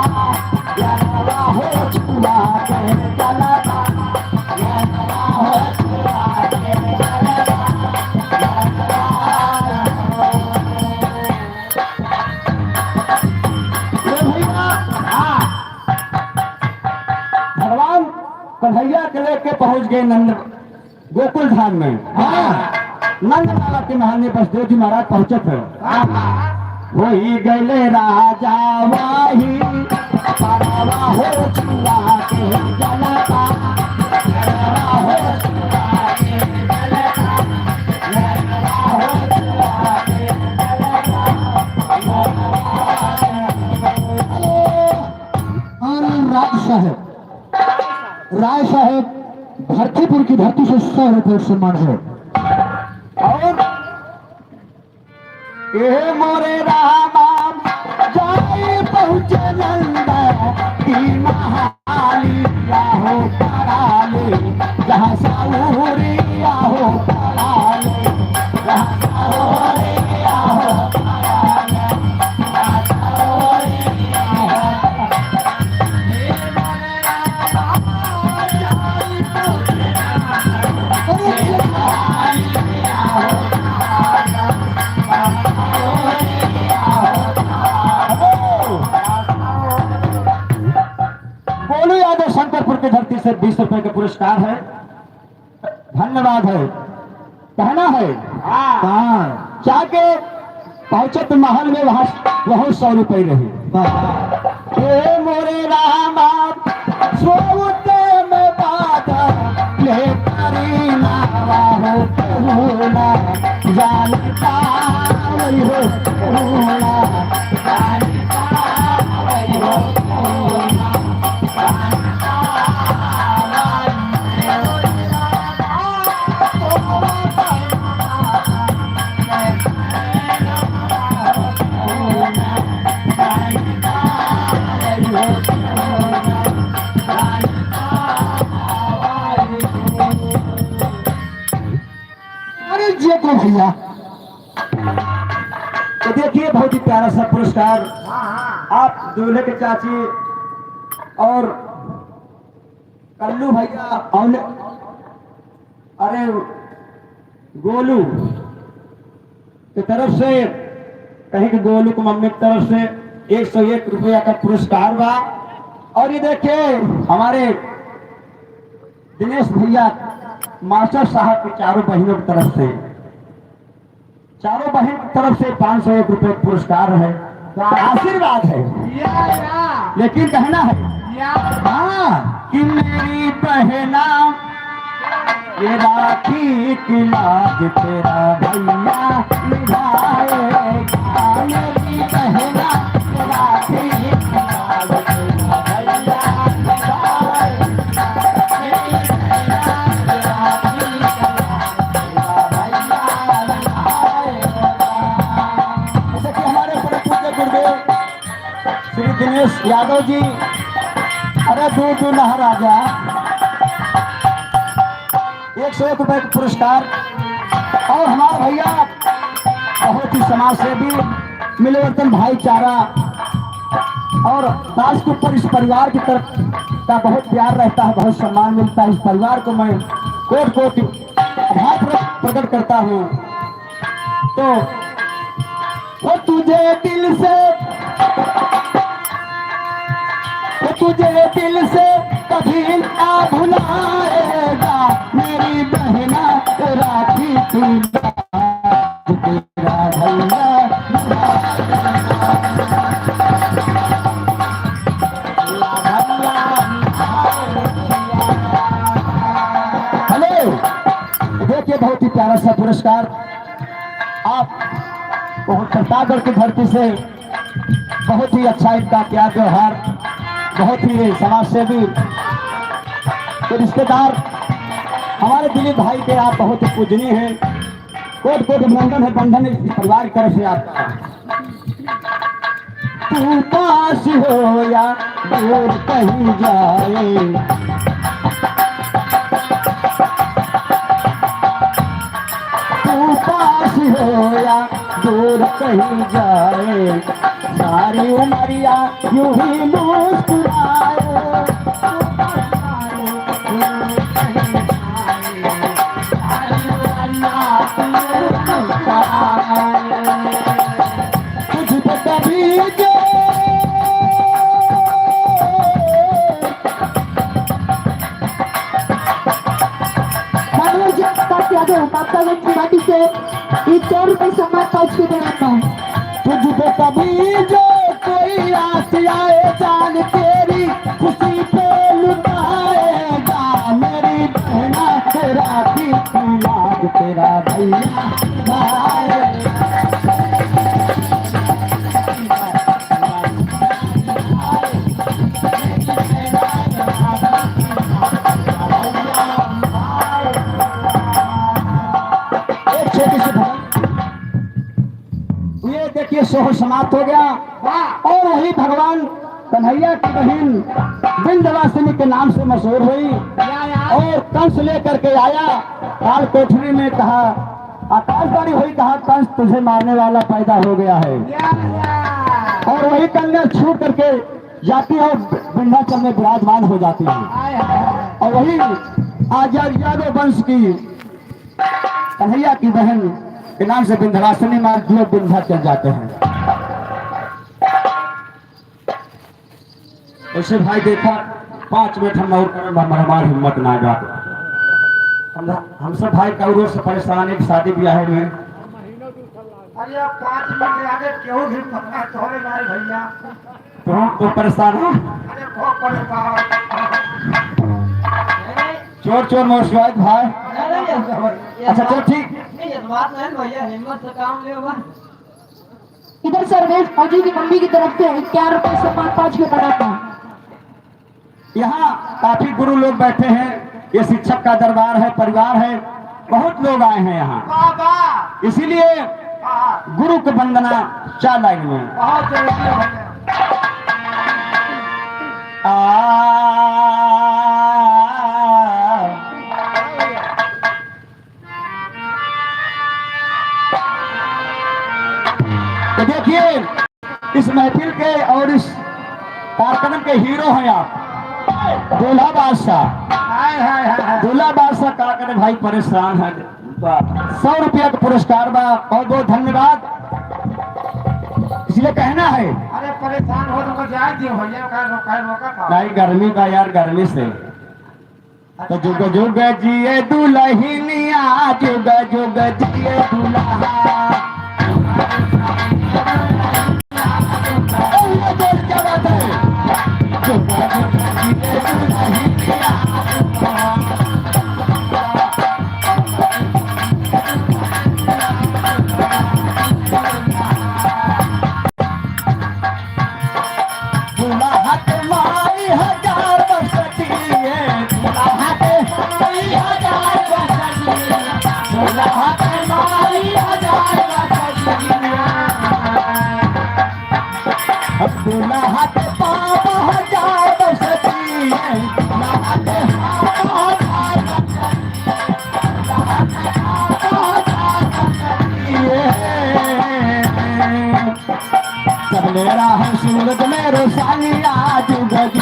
परवा हो छुआ के जलता, परवा हो छुआ के जलता। भगवान कन्हैया के लेके पहुंच गए नंद गोकुल धाम में। नंद बाबा के महल में बसदेव जी महाराज पहुंचे थे। वही गए राजा वाही परवा हो छुआ के जलता, परवा हो छुआ के जलता, परवा हो छुआ के जलता। और राय साहेब भरतीपुर की धरती से 100 रुपये सम्मान है। और ये मोरे रामा जाए पहुँचे नंदा की महाली हो कराले, जहाँ साउरी हो कराले, जहाँ साउरी हो कराले, जहाँ साउरी गोलू यादव शंकरपुर की धरती से 20 रुपए का पुरस्कार है। धन्यवाद है, कहना है जाके पहुंचे तो महल में वहां 100 रुपए रही। हे मोरे रामा सोते में बाधा ले करी नावा हो कहूना, जानता वही हो कहूना, जानता वही हो कहूना। अरे जी को भैया, तो देखिए बहुत ही प्यारा सा पुरस्कार आप दूल्हे के चाची और कल्लू भैया और अरे गोलू की तरफ से, कहीं कि गोलू को मम्मी की तरफ से 101 रुपया का पुरस्कार बा। और ये देखिए हमारे दिनेश भैया मास्टर साहब की चारों बहनों की तरफ से, चारों बहन की तरफ से 501 रुपये पुरस्कार है, आशीर्वाद है। लेकिन कहना है हाँ कि मेरी बहना ये राखी की लाज तेरा भैया निभाएगा, मेरी बहना ये राखी की लाज तेरा भैया निभाएगा, मेरी बहना ये राखी की लाज तेरा भैया निभाएगा। जैसे कि हमारे बड़े पूज्य गुरुदेव श्री दिनेश यादव जी, अरे दूर लहर राजा 101 रुपए का पुरस्कार। और हमारे भैया बहुत ही समाज सेवी मिलवर्तन भाईचारा और दास के ऊपर इस परिवार की तरफ का बहुत प्यार रहता है, बहुत सम्मान मिलता है। इस परिवार को मैं कोटि कोटि आभार प्रकट करता हूँ। तो वो तुझे दिल से कभी ना भुलाएगा मेरी बहना राखी तू तेरा हेलो, देखिए बहुत ही प्यारा सा पुरस्कार आप बहुत प्रतापगढ़ की धरती से बहुत ही अच्छा इनका क्या व्यवहार, बहुत ही समाज सेवी तो रिश्तेदार हमारे दिलीप भाई के आप बहुत ही पूजनीय हैं। कोट कोट अभिनंदन है बंधन इस परिवार की तरफ से आपका। तू पास हो या दूर कहीं जाए, तू पास हो या दूर कहीं जाए, सारी उमरिया यूं ही मुस्कुराए। तुझ पे कभी जो माटी से 100 रुपए सम्मान पाउच के देना है। तुझ पे कभी जो कोई आस आए जान तेरी खुशी पे लुटाएगा मेरी बहना तेरा भी याद तेरा भैया भाई। ये देखिए सोह समाप्त हो गया और वही भगवान कन्हैया की बहन विंध्यवासिनी के नाम से मशहूर हुई और कंस लेकर के आया काल कोठरी में, कहा आकाशवाणी हुई, कहा कंस तुझे मारने वाला पैदा हो गया है। और वही कन्या छूट करके जाती है और विंध्याचल में विराजमान हो जाती है। और वही आचार्य यादव वंश की कन्हैया की बहन के नाम से विंध्यवासिनी मार दिए, विंध्याचल जाते हैं। उसे भाई देखा 5 मिनट हम और हमारी हिम्मत ना जाते, हम सब भाई कौरों से परेशान है, शादी ब्याह में। अरे 5 मिनट आगे क्यों भी पता छोड़े नहीं भैया, तो परेशान है। अरे बहुत परेशान चोर चोर मोशवाद भाई। अच्छा चलो ठीक, बात नहीं भैया, हिम्मत से काम ले बा। इधर सर्वेश फौजी की मम्मी की तरफ से 11 रुपए सम्मान पाउच के देना था। यहाँ काफी गुरु लोग बैठे हैं, ये शिक्षक का दरबार है, परिवार है, बहुत लोग आए हैं यहाँ, बाबा इसीलिए गुरु को वंदना 4 लाइन में। बहुत जरूरी है भैया। तो देखिए इस महफिल के और इस कार्यक्रम के हीरो हैं आप, दूल्हा बादशाह। हाय हाय हाय, दूल्हा बादशाह का करे भाई परेशान है, 100 रुपया का पुरस्कार बा, बहुत बहुत धन्यवाद। इसलिए कहना है अरे परेशान हो तो जाए दियो भैया, का मौका था नहीं गर्मी का यार, गर्मी से तो जुग जुग जिए दुल्हनिया, जुग जुग जिए दुल्हा। क्या बात है, जुग जुग जिए दुल्हनिया। दुल्हा के माई 1000 वर्ष जिए, दुल्हा के माई 1000 वर्ष जिए, दुल्हा के माई 1000 वर्ष जिए। अब दुल्हा के पापा 1000 वर्ष जिए, दुल्हा के पापा 1000 वर्ष जिए। सब मेरा है सूरज में रोशनी आज उगली।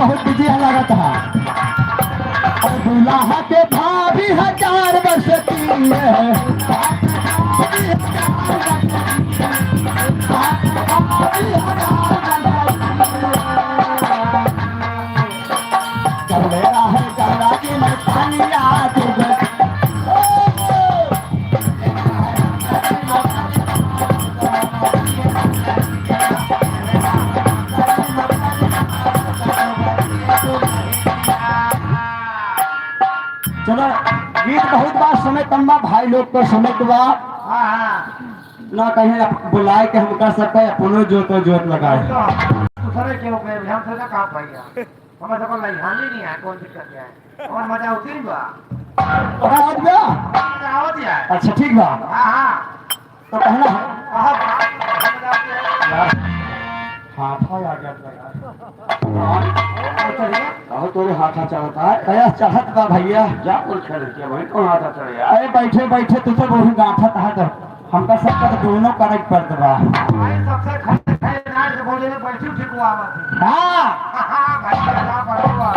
बहुत बिजी लगा था। और दूल्हा के भाभी 1000 वर्ष की है। गंगा है गंगा की मैं पानी आज चलो गीत बहुत बार समय कम बा भाई लोग को समय के बा हाँ हाँ ना कहीं बुलाए के हम कर सकते अपनो जोत लगाए। दूसरे के ऊपर हम से ना काम भैया हमें तो कोई हानि नहीं है कौन दिक्कत है और मजा उतरी बा आज गया मजा आवत है। अच्छा ठीक बा हाँ हाँ तो कहना हाँ हाथ आ गया और तोरे हाथा चलता है कया चाहत बा भैया जा कुछ कर के भाई कौन आता चले यार अरे बैठे बैठे तू तो बहुत गांठत है तो हमका सबका तो दोनों करे पड़त बा। भाई सबसे खड़े नाच बोले में बैठी ठीक हुआ मत हाँ हाँ भाई क्या पड़ेगा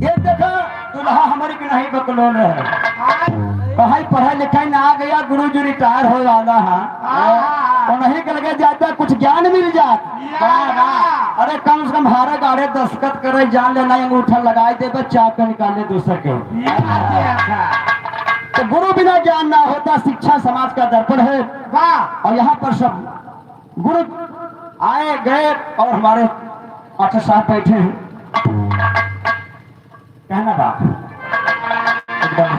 ये देखो दुल्हा हमारी की नहीं बकलोल है कहीं पढ़ाई लिखाई ना आ गया गुरु जी रिटायर हो वाला है और नहीं के लगे जाता कुछ ज्ञान मिल जाता। अरे कम से कम हारे गाड़े दस्तखत करे जान लेना अंगूठा लगाए दे बच्चा के निकाले दूसरे के। तो गुरु बिना ज्ञान ना होता। शिक्षा समाज का दर्पण है और यहाँ पर सब गुरु आए गए और हमारे मास्टर साहब बैठे हैं। कहना बात एकदम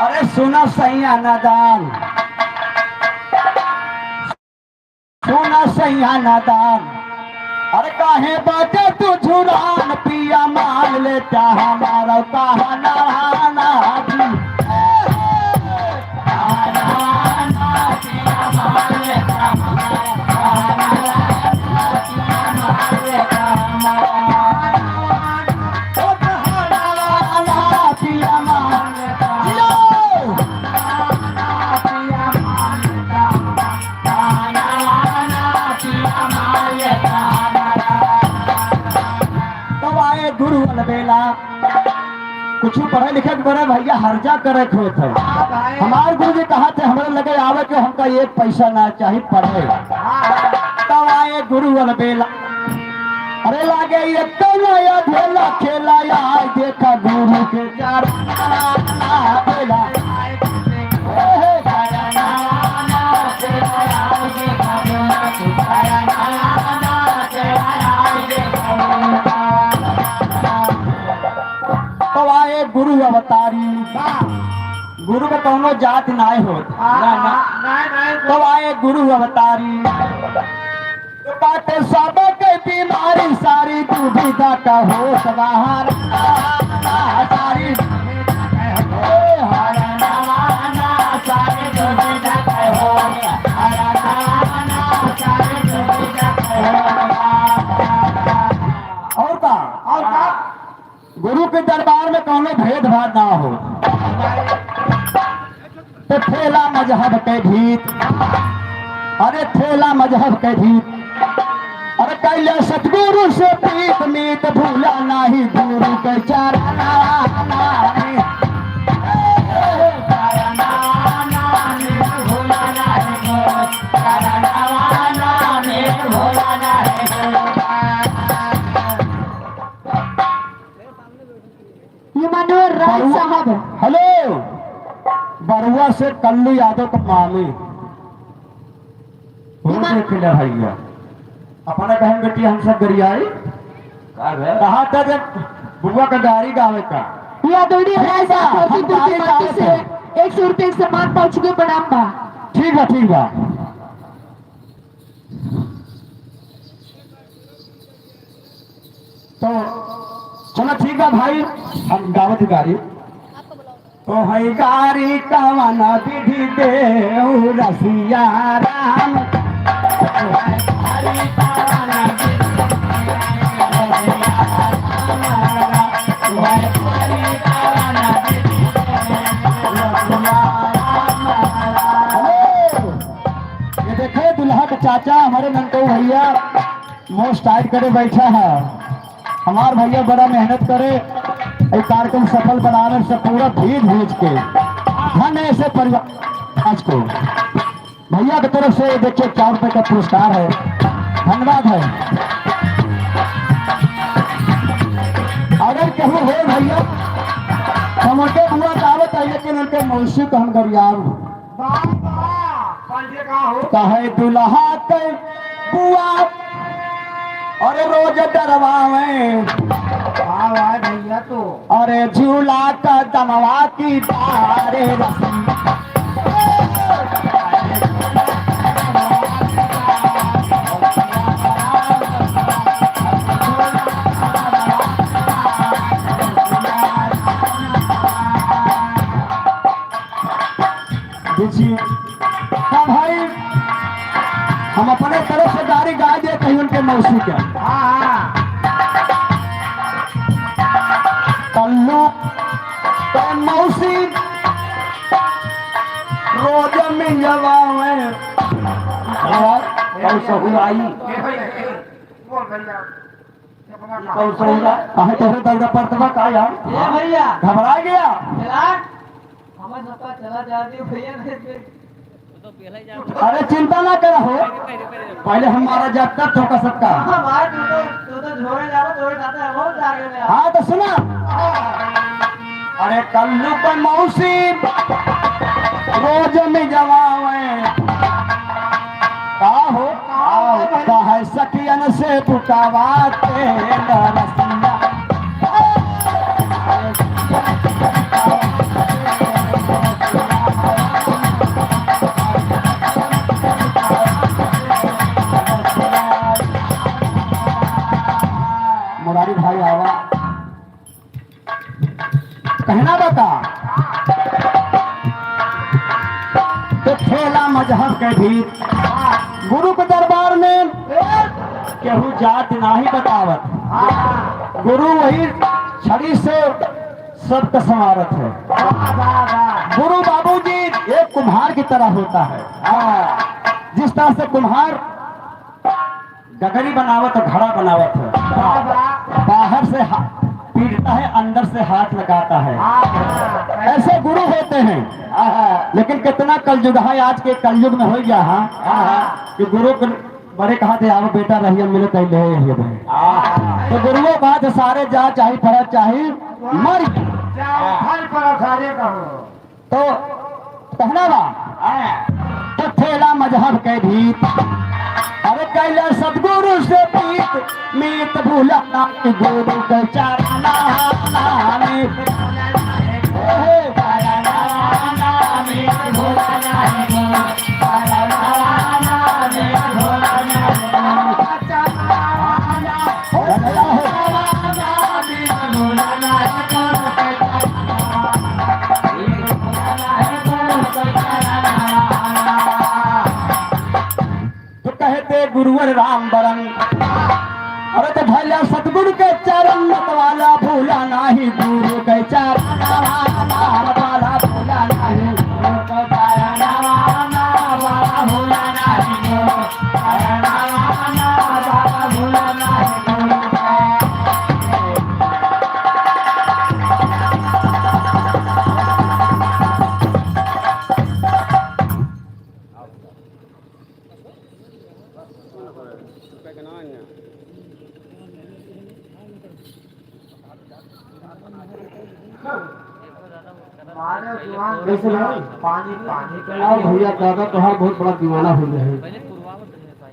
अरे सुना सही नादान सुना सही नादान अरे काहे बाटे तू झुरान पिया मान लेता हमारा कहा नहाना गुरु अलबेला कुछ पढ़े लिखे बड़े भैया हर्जा करे थे हमारे गुरु जी कहा थे हमारे लगे आवे कि हमका एक पैसा ना चाहिए पढ़े तब आए गुरु अलबेला अरे लागे ये तो नया ढेला खेला यार देखा गुरु के चार बेला तो आए गुरु अवतारी गुरु का कौनो जात नाय होता तो आए गुरु अवतारी तो बाटे सब के बीमारी सारी दुविधा का हो सवार सारी और का गुरु के दरबार में कौनो भेदभाव ना हो तो ठेला मजहब के भीत अरे ठेला मजहब के भीत अरे कैले सतगुरु से प्रीत मीत भूला नहीं गुरु के चरण ये मनोहर राय साहब हेलो बरुआ से कल्लू यादव का मामी भैया अपने बहन बेटी हम सब गरियाई कहा था जब बुआ का गाड़ी गावे का ये आदरणीय राय साहब हाजीपुर के माटी से 100 रुपए सम्मान पहुंच चुके प्रणाम बा। ठीक बा ठीक बा। तो चलो ठीक है भाई हम दावत गाड़ी तो है गाड़ी कवना विधि देव रसिया राम ये देखे दुल्हा चाचा हमारे नंटू भैया मुंह टाइट करे बैठा है। हमार भैया बड़ा मेहनत करे एक कार्यक्रम सफल बनाने से पूरा भीज के धन ऐसे परिवार आज को भैया की तरफ से देखिए 4 रुपए का पुरस्कार है। धन्यवाद है। अगर कहूँ हो भैया हम उनके बुआ दावत है लेकिन उनके मौसी को हम गरियाब कहे दुल्हा के बुआ अरे रोज डरवावे भैया तो अरे झूला का दमवा की तारे रस्म हाँ भाई हम अपने तरफ से गाड़ी गा दे कहीं उनके मौसी के कल्लू तो मौसी रोज में जवावे कहे तोहरे दौड़ा पड़तवा का यार भैया घबरा गया हमारे सबका चला जाती भैया तो पहले ही जा अरे चिंता ना करा हो पहले हमारा जब तक ठोका सबका तू तो झोड़े जा रहा झोड़े जाता है बहुत आगे में हाँ तो सुना अरे कल्लू का मौसी रोज में जवावे का हो कहे सखियन से पुकावाते रसिया मुरारी भाई आवा कहना बता तो ठेला मजहब के भी गुरु के दरबार में केहू जात नाही बतावत गुरु वही छड़ी से सबका समारत है। गुरु बाबूजी एक कुम्हार की तरह होता है। जिस तरह से कुम्हार गगरी बनावत और घड़ा बनावत है बाहर से पीटता है अंदर से हाथ लगाता है ऐसे गुरु होते हैं। लेकिन कितना कलयुग है आज के कलयुग में हो गया कि गुरु बड़े कहा थे आओ बेटा रहिए मिले तो ले आइए भाई तो गुरुओं बात सारे जा चाहे फर्ज चाहे मर तो कहना बा तो ठेला मजहब के भी अरे कैला सदगुरु से पीत मीत भूला ना गुरु के चाराना गुरुवर राम बरन अरे तो भैया सतगुरु के चरण मत वाला भूला नाही गुरु के चरण वाला भूला नाही पानी पानी भैया दादा तोहार बहुत बड़ा दीवाना हो गया है। पहले पूर्वावत रहे भाई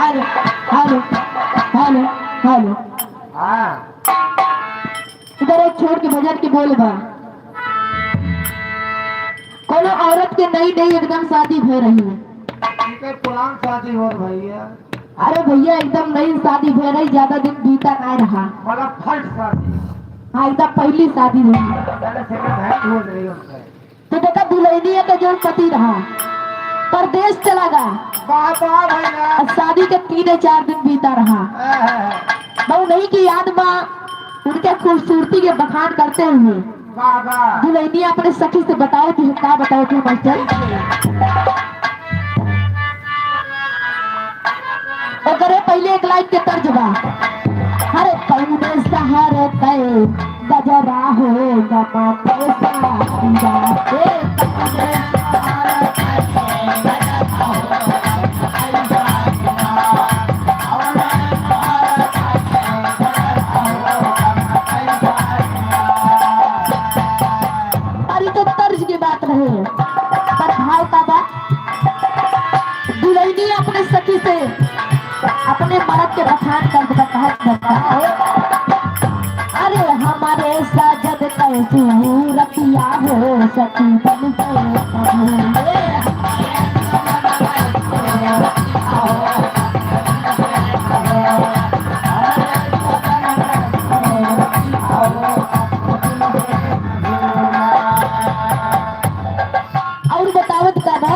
हेलो हेलो हेलो हेलो हाँ इधर एक छोड़ के भजन के बोल बा कोनो औरत के नई नई एकदम शादी हो रही है पुरान शादी हो भैया अरे भैया एकदम नई शादी हो रही ज्यादा दिन बीता नहीं रहा मतलब फर्स्ट शादी हाँ एकदम पहली शादी हुई पहले सेकंड हैंड हो रही है तो देखा दुल्हनिया का जो पति रहा परदेश चला गया बाबा भैया और शादी के 3-4 दिन बीता रहा। बहु नहीं की याद माँ उनके खूबसूरती के बखान करते हुए बाबा दुल्हनिया अपने सखी से बताओ कि क्या बताओ कि मास्टर करे पहले एक लाइन के तर्जबा। अरे कौने सहारे तय गजरा हो गमा पैसा दिया अरे तो तर्ज की बात रहे पर भाव का बात दुल्हनी अपने सखी से अपने मर्द के बखान कर बताओ। अरे हमारे साजद कैसी रतिया हो सखी बन और बतावत का बा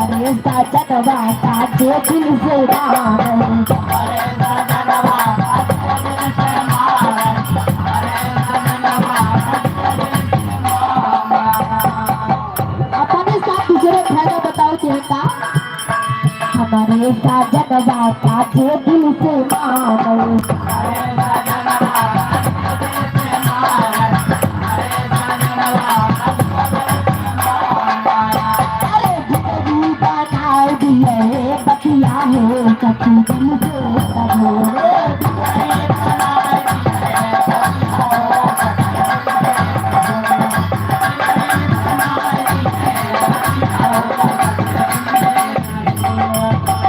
अरे साजदवा काजे दिल से अपने साथ दूसरे भाई बताओ क्या हमारे साजदवा काजे दिल से अरे भिखारी बना दिए बतिया हो सखी दिल से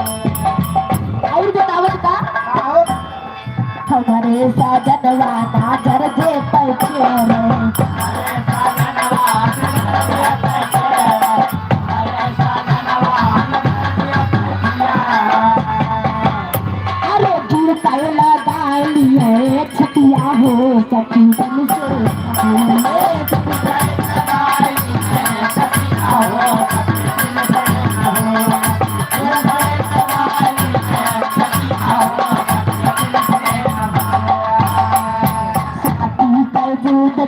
और बतावत का हमारे साजनवा नाजर जे पैसे अरे गुड़ कैला डालिए छतिया हो सखी बन से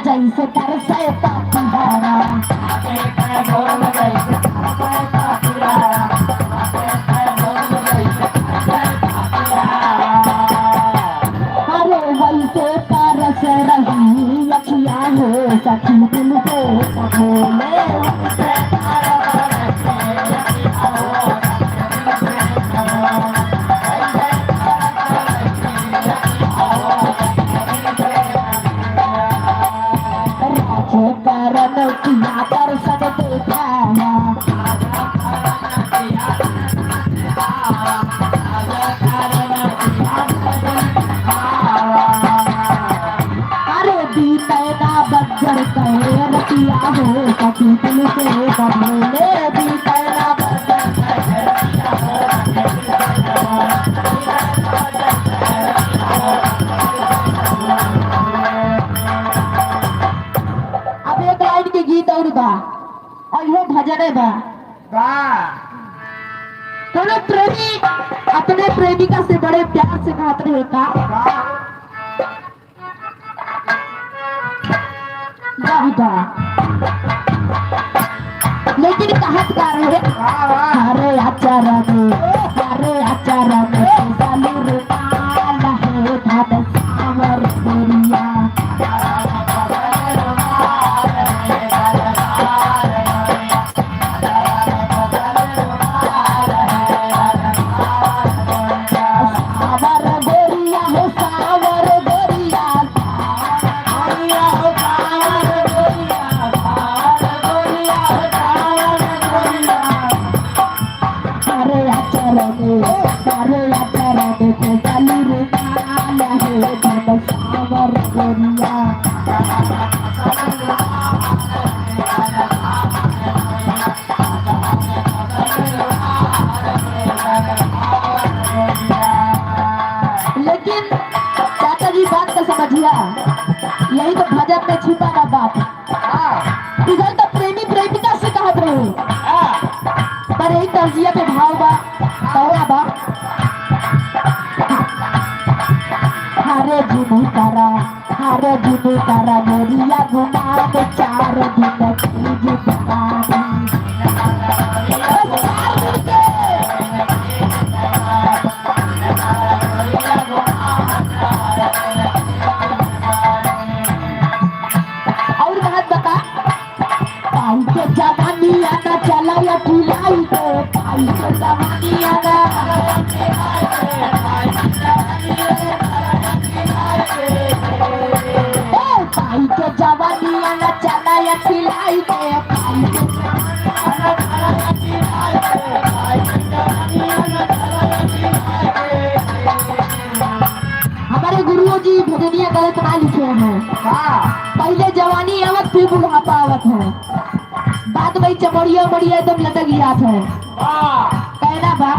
जैसे कर से पापा अरे वैसे परस रही लखिया हो सखी दिल से बोले करन किया दर्शन देखा अरे बीतना बज्जर कहे रतिया हो सखी दिल से बोले बीतना अब एक लाइन के गीत और बा और यो भजन बा कोनो प्रेमी अपने प्रेमिका से बड़े प्यार से कहत रहे का लेकिन कहत का रहे अरे आचार में सालू रे काला है धान सावर गोरिया सावर गोरिया हो सावर गोरिया अरे आचार में सालू रे काला है धान सावर गोरिया लेकिन चाचा जी बात का समझिया यही तो भजन में छिपा ना बात इधर तो प्रेमी प्रेमिका से दिन करा हर दिन करा गोरिया गुमान 4 दिन की जिंदगानी और बात बता पाई के जवानी आना चला या खिलाई के पाई के जवानी आना पाई के जवानी आना चला या खिलाई के पाई के हमारे गुरुओं जी भजनिया गलत ना लिखे हैं। पहले जवानी आवत फिर बुढ़ापा आवत है, बाद में चमड़िया मड़िया एकदम लटक गया है। कहना बा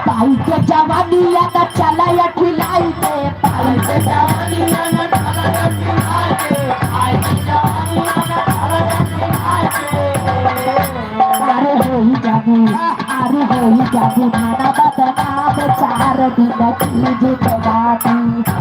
पाई के जवानी आना चला या खिलाई के पाई के जवानी आना चला या खिलाई के पाई के जवानी आना चला या खिलाई के अरे हो ही जाबू खाना बदनाम 4 दिन की जिंदगानी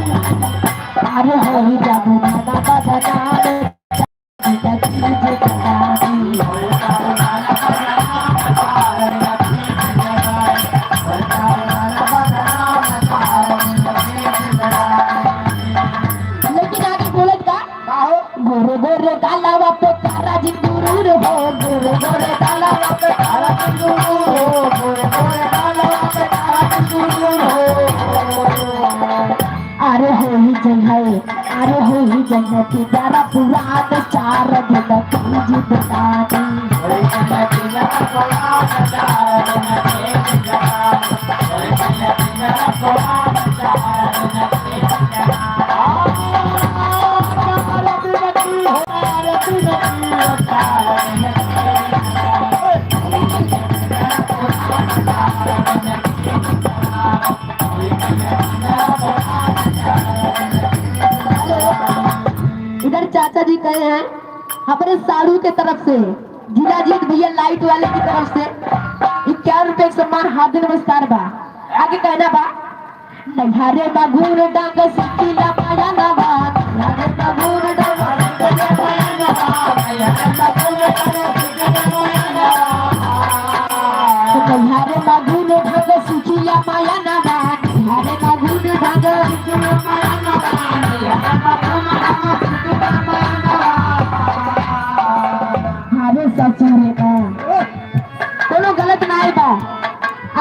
अरे हो ही जाबू खाना बदनाम लेकिन आगे बोले का गोरे गोरे कालावा पे कारा जिंदूर हो गोरे गोरे कालावा पे कारा जिंदूर हो गोरे गोरे कालावा पे कारा जिंदूर हो अरे हो ही जय की जरा पुरान 4 दिन की जिंदगानी इधर चाचा जी कहे हैं हमारे साड़ू के तरफ से जिलाजीत भैया लाइट वाले की तरफ से 51 रुपए सम्मान हार्दिक नमस्कार बा। आगे कहना बा नहारे बागुर डांग सिकिला माया ना बा नहारे बागुर डांग सिकिला माया ना बा नहारे बागुर डांग सिकिला माया ना बा नहारे बागुर डांग सिकिला माया ना बा नहारे बागुर डांग सिकिला माया ना बा नहारे बागुर डांग सिकिला माया ना बा हमारे ससुर का कोनो गलत ना है बा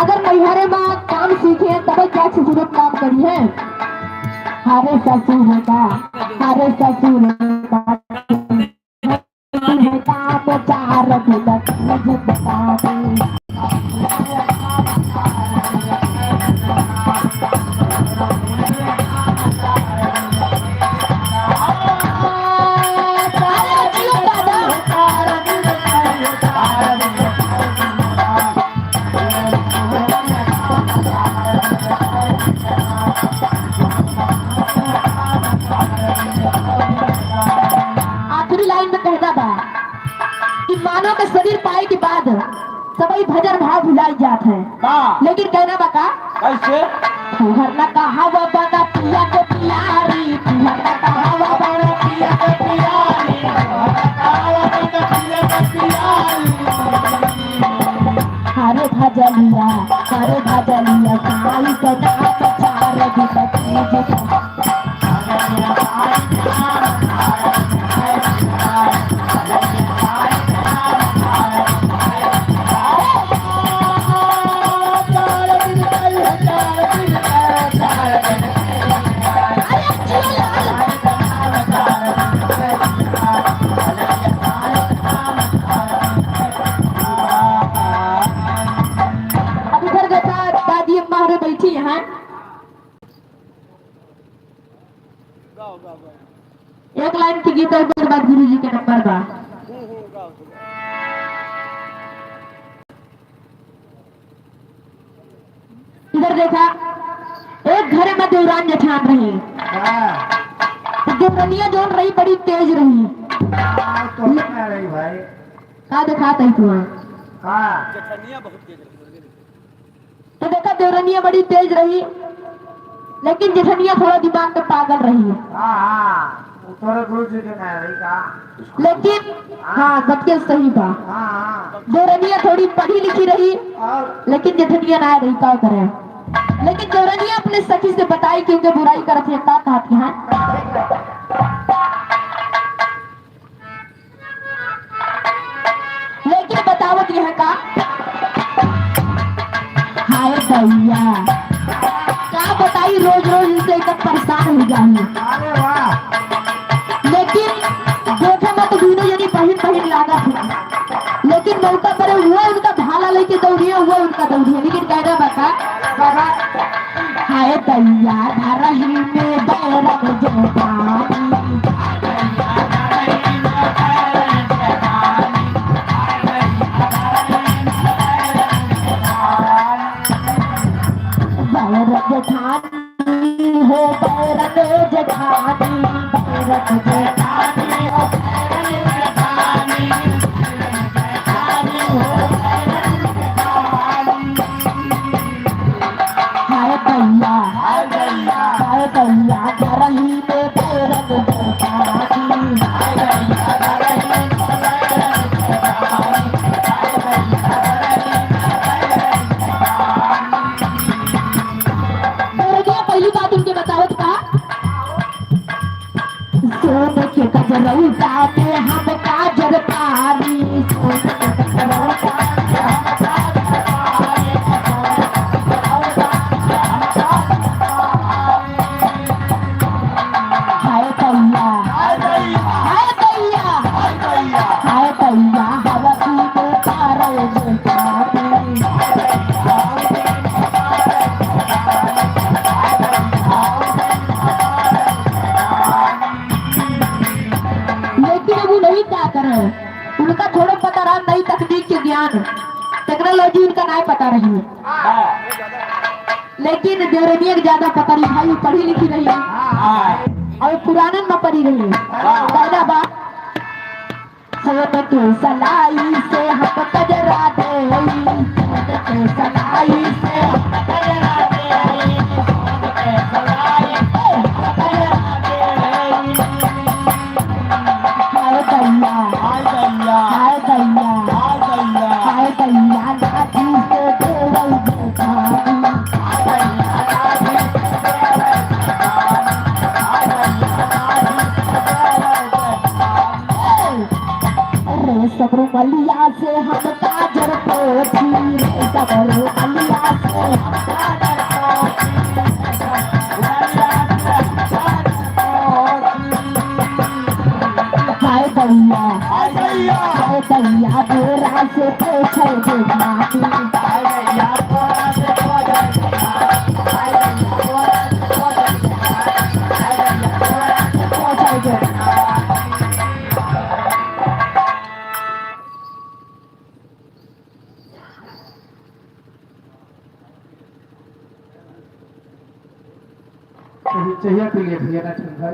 अगर मैहरे माँ काम सीखे तब क्या खूबसूरत काम करी है हरे ससुर का काम 4 दिन मुझे बता दे आखिरी लाइन में कहना बा कि मानव के शरीर पाए के बाद सभी भजन भाव भुलाई जाते हैं लेकिन कहना बा का कैसे तुहर ना कहावा बना पिया के पियारी तुहर ना कहावा बना पिया के पियारी तुहर ना कहावा बना पिया के पियारी हरे भजलिया साई के नाम 4 दिन की अब इधर देखा दादी अम्मा हमें बैठी यहाँ एक लाइन की गीत और फिर बाद गुरु जी के नंबर बा बार देखा एक घर में देवरान जेठान रही, तो देवरनिया जो रही बड़ी तेज रही। तो मैं रही भाई का दिखाता ही तुम्हें, हाँ तो देखा देवरनिया बड़ी तेज रही, लेकिन जेठनिया थोड़ा दिमाग में पागल रही है। हाँ तोरे गुरु जी के नहीं रही का लेकिन हाँ सबके सही बा, हाँ देवरनिया थोड़ी पढ़ी लिखी रही, और लेकिन जेठनिया ना रही का करे। लेकिन देवरनिया अपने सखी से बताई क्योंकि बुराई करत है का कहत है। लेकिन बतावत यह का, हाय भैया का बताई, रोज रोज इनसे एकदम परेशान हो जाए। अरे वाह लेकिन देखे में तो दोनों जनी बहिन बहिन लागत है, लेकिन मौका पर हुआ उनका भाला लेके दौड़िया, हुआ उनका दौड़िया। लेकिन कहना बता बाबा हाय दैया धरही में बैरग जेठानी, बैरग जेठानी हो बैरग जेठानी, बैरग जेठानी हो बैरग जेठानी, जेठानी हो बैरग जेठानी। हाय दैया हाय दैया धरही में बैरग जेठानी, हाय दैया धरही में बैरग जेठानी, हाय दैया धरही में बैरग जेठानी। देवरनिया पहली बात उनके बतावत का, सोने के गजरौटा में हम काजर पारी, सोने के गजरौटा में हम काजर पारी, हाय दैया हाय दैया हाय दैया हवसी में तारे जेठानी, लेकिन अब वो नहीं क्या करे, उनका थोड़ा पता रहा नई तकनीक के ज्ञान, टेक्नोलॉजी उनका नहीं पता रही। लेकिन देवरनिया के ज्यादा पता नहीं भाई, पढ़ी लिखी रही है और पुरानन में पढ़ी रही है। पहला बात सोने के सलाई से हम कजरा दे, सोने के सलाई से हम कजरा दे, सोने के सलाई से हम कजरा दे। हाय दैया हाय दैया हाय दैया हाय दैया लाठी से देवल जेठानी, हाय दैया लाठी से देवल जेठानी, हाय दैया लाठी से देवल जेठानी। रे सबरू मलिया से हम काजर पोछी, रे सबरू मलिया से हम काजर पोछी, रे सबरू मलिया से हम काजर पोछी। हाय दैया हाय दैया बोरा से पोछे जेठानी, हाय दैया बोरा से पोछे जेठानी, हाय दैया बोरा से पोछे जेठानी, हाय दैया बोरा से पोछे जेठानी। चाहिए पी लिए भैया ना ठंडा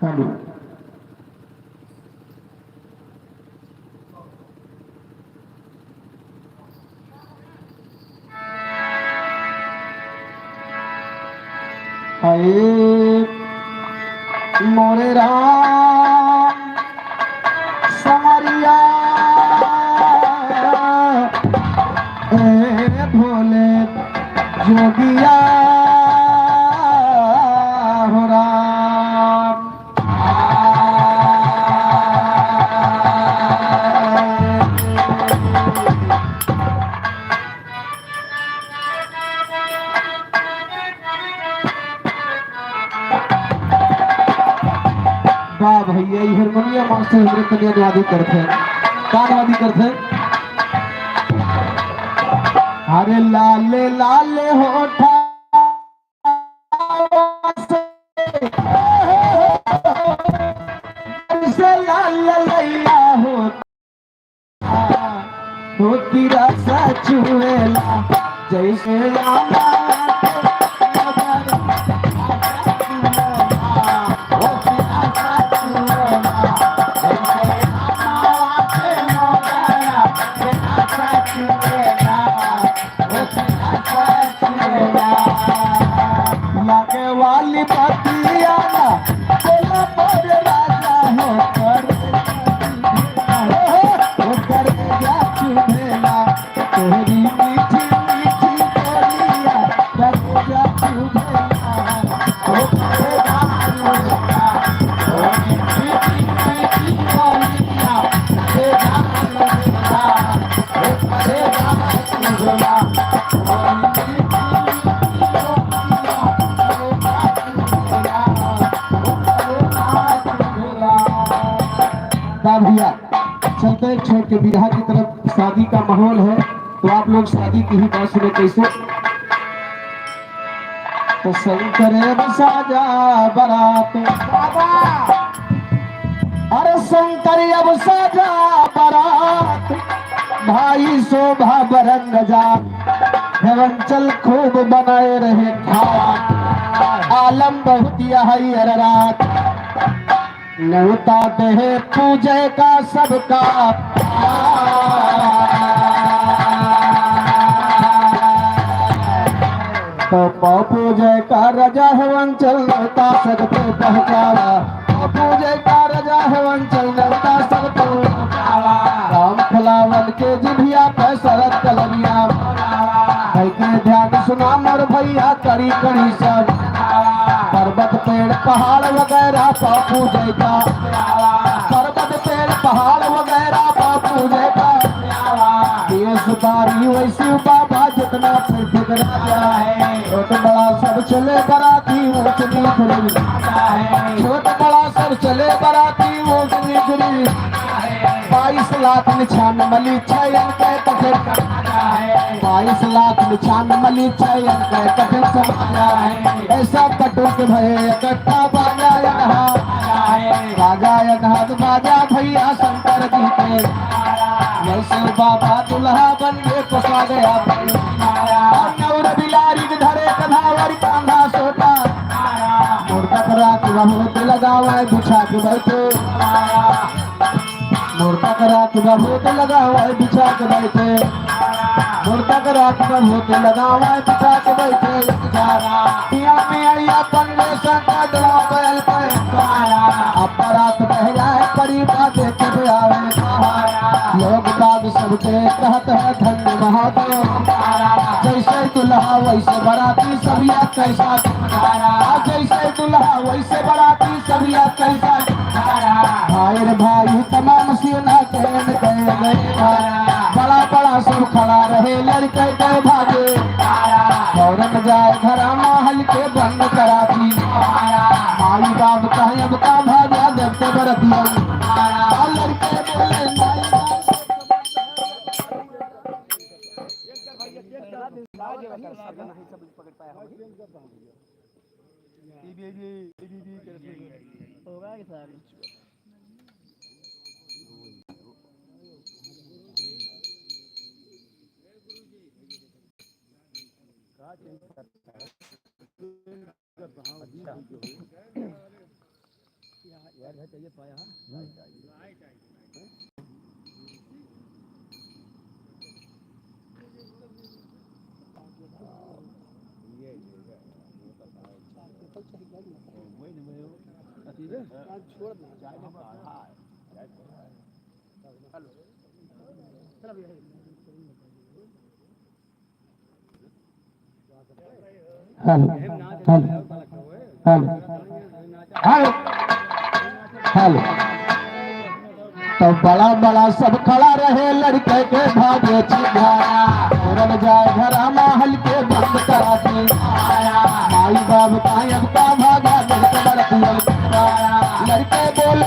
हेलो हाय मोरे राम समरिया ए भोले जोगिया हो राम। वाह भैया ये हारमोनियम मास्टर हमरे कन्या वादी करथे कान वादी करथे अरे लाले लाले होठा से लाल लैया होती रसा चुएला जैसे लाला लागे वाली पतिया बोला पर राजा होकर जा चुभेला तोरी मीठी मीठी बोलिया कर जा चुभेला होकर जा चुभेला तोरी मीठी मीठी बोलिया कर जा चुभेला होकर जा चुभेला भैया चलते छोड़ के विवाह की तरफ शादी का माहौल है तो आप लोग शादी की ही बात सुने कैसे तो शंकर साजा बारात बाबा अरे शंकर अब साजा बारात भाई शोभा बरन जा हेवन चल खूब बनाए रहे खावा आलम बहुत यही रात न्योता दे पूजे का सबका तो पूजे का राजा हेवन चल न्योता सबको पहुँचावा पूजे का राजा हेवन चल न्योता सबको पहुँचावा राम फलावन के जिभिया पे शरद कलमिया भाई के ध्यान सुना मोर भैया करी करी सब पर्वत पेड़ पहाड़ वगैरह बापू जैका पर्वत पेड़ पहाड़ वगैरह बापू जैका देश बारी वैसी बाबा जितना पृथ्वी राजा है छोट बड़ा सब चले बराती ऊंच नीच छोट बड़ा सब चले बराती ऊंच नीच 22 लाख निछान मली छयन के कठिन 22 लाख निछान मली छयन के कठिन समाया है ऐसा कटुक भय इकट्ठा बाजा बाजा भैया शंकर जी के वैसे बाबा दुल्हा बन के फंसा गया नौर बिलारी धरे कधावर कांधा सोता मुर्दा करा के बहुत लगावा बिछा के बैठे मुर्दा करा के बहुत लगावा बिछा के बैठे मुर्दा करा के बहुत लगावा बिछा के बैठे पिया पिया पन्ने संकट बैल पे अपरात बह जाए परिवार देख आवे लोग बाग सबके कहत है धन्य महादेव जैसे दुल्हा वैसे बराती सबिया कैसा जैसे दुल्हा वैसे बराती सबिया कैसा भाई भाई तमाम सीना कहन गए बड़ा बड़ा सब खड़ा रहे लड़के के भागे औरत जाए घर महल के बंद कराती माई बाप कहे अब का भाग्या देखते बरतिया लड़के बोले हेलो हेलो तो बड़ा बड़ा सब खड़ा रहे लड़के के भागे चिढ़ाया जाए घर महल के बंद कराती माई बाप का भागा लड़के बोले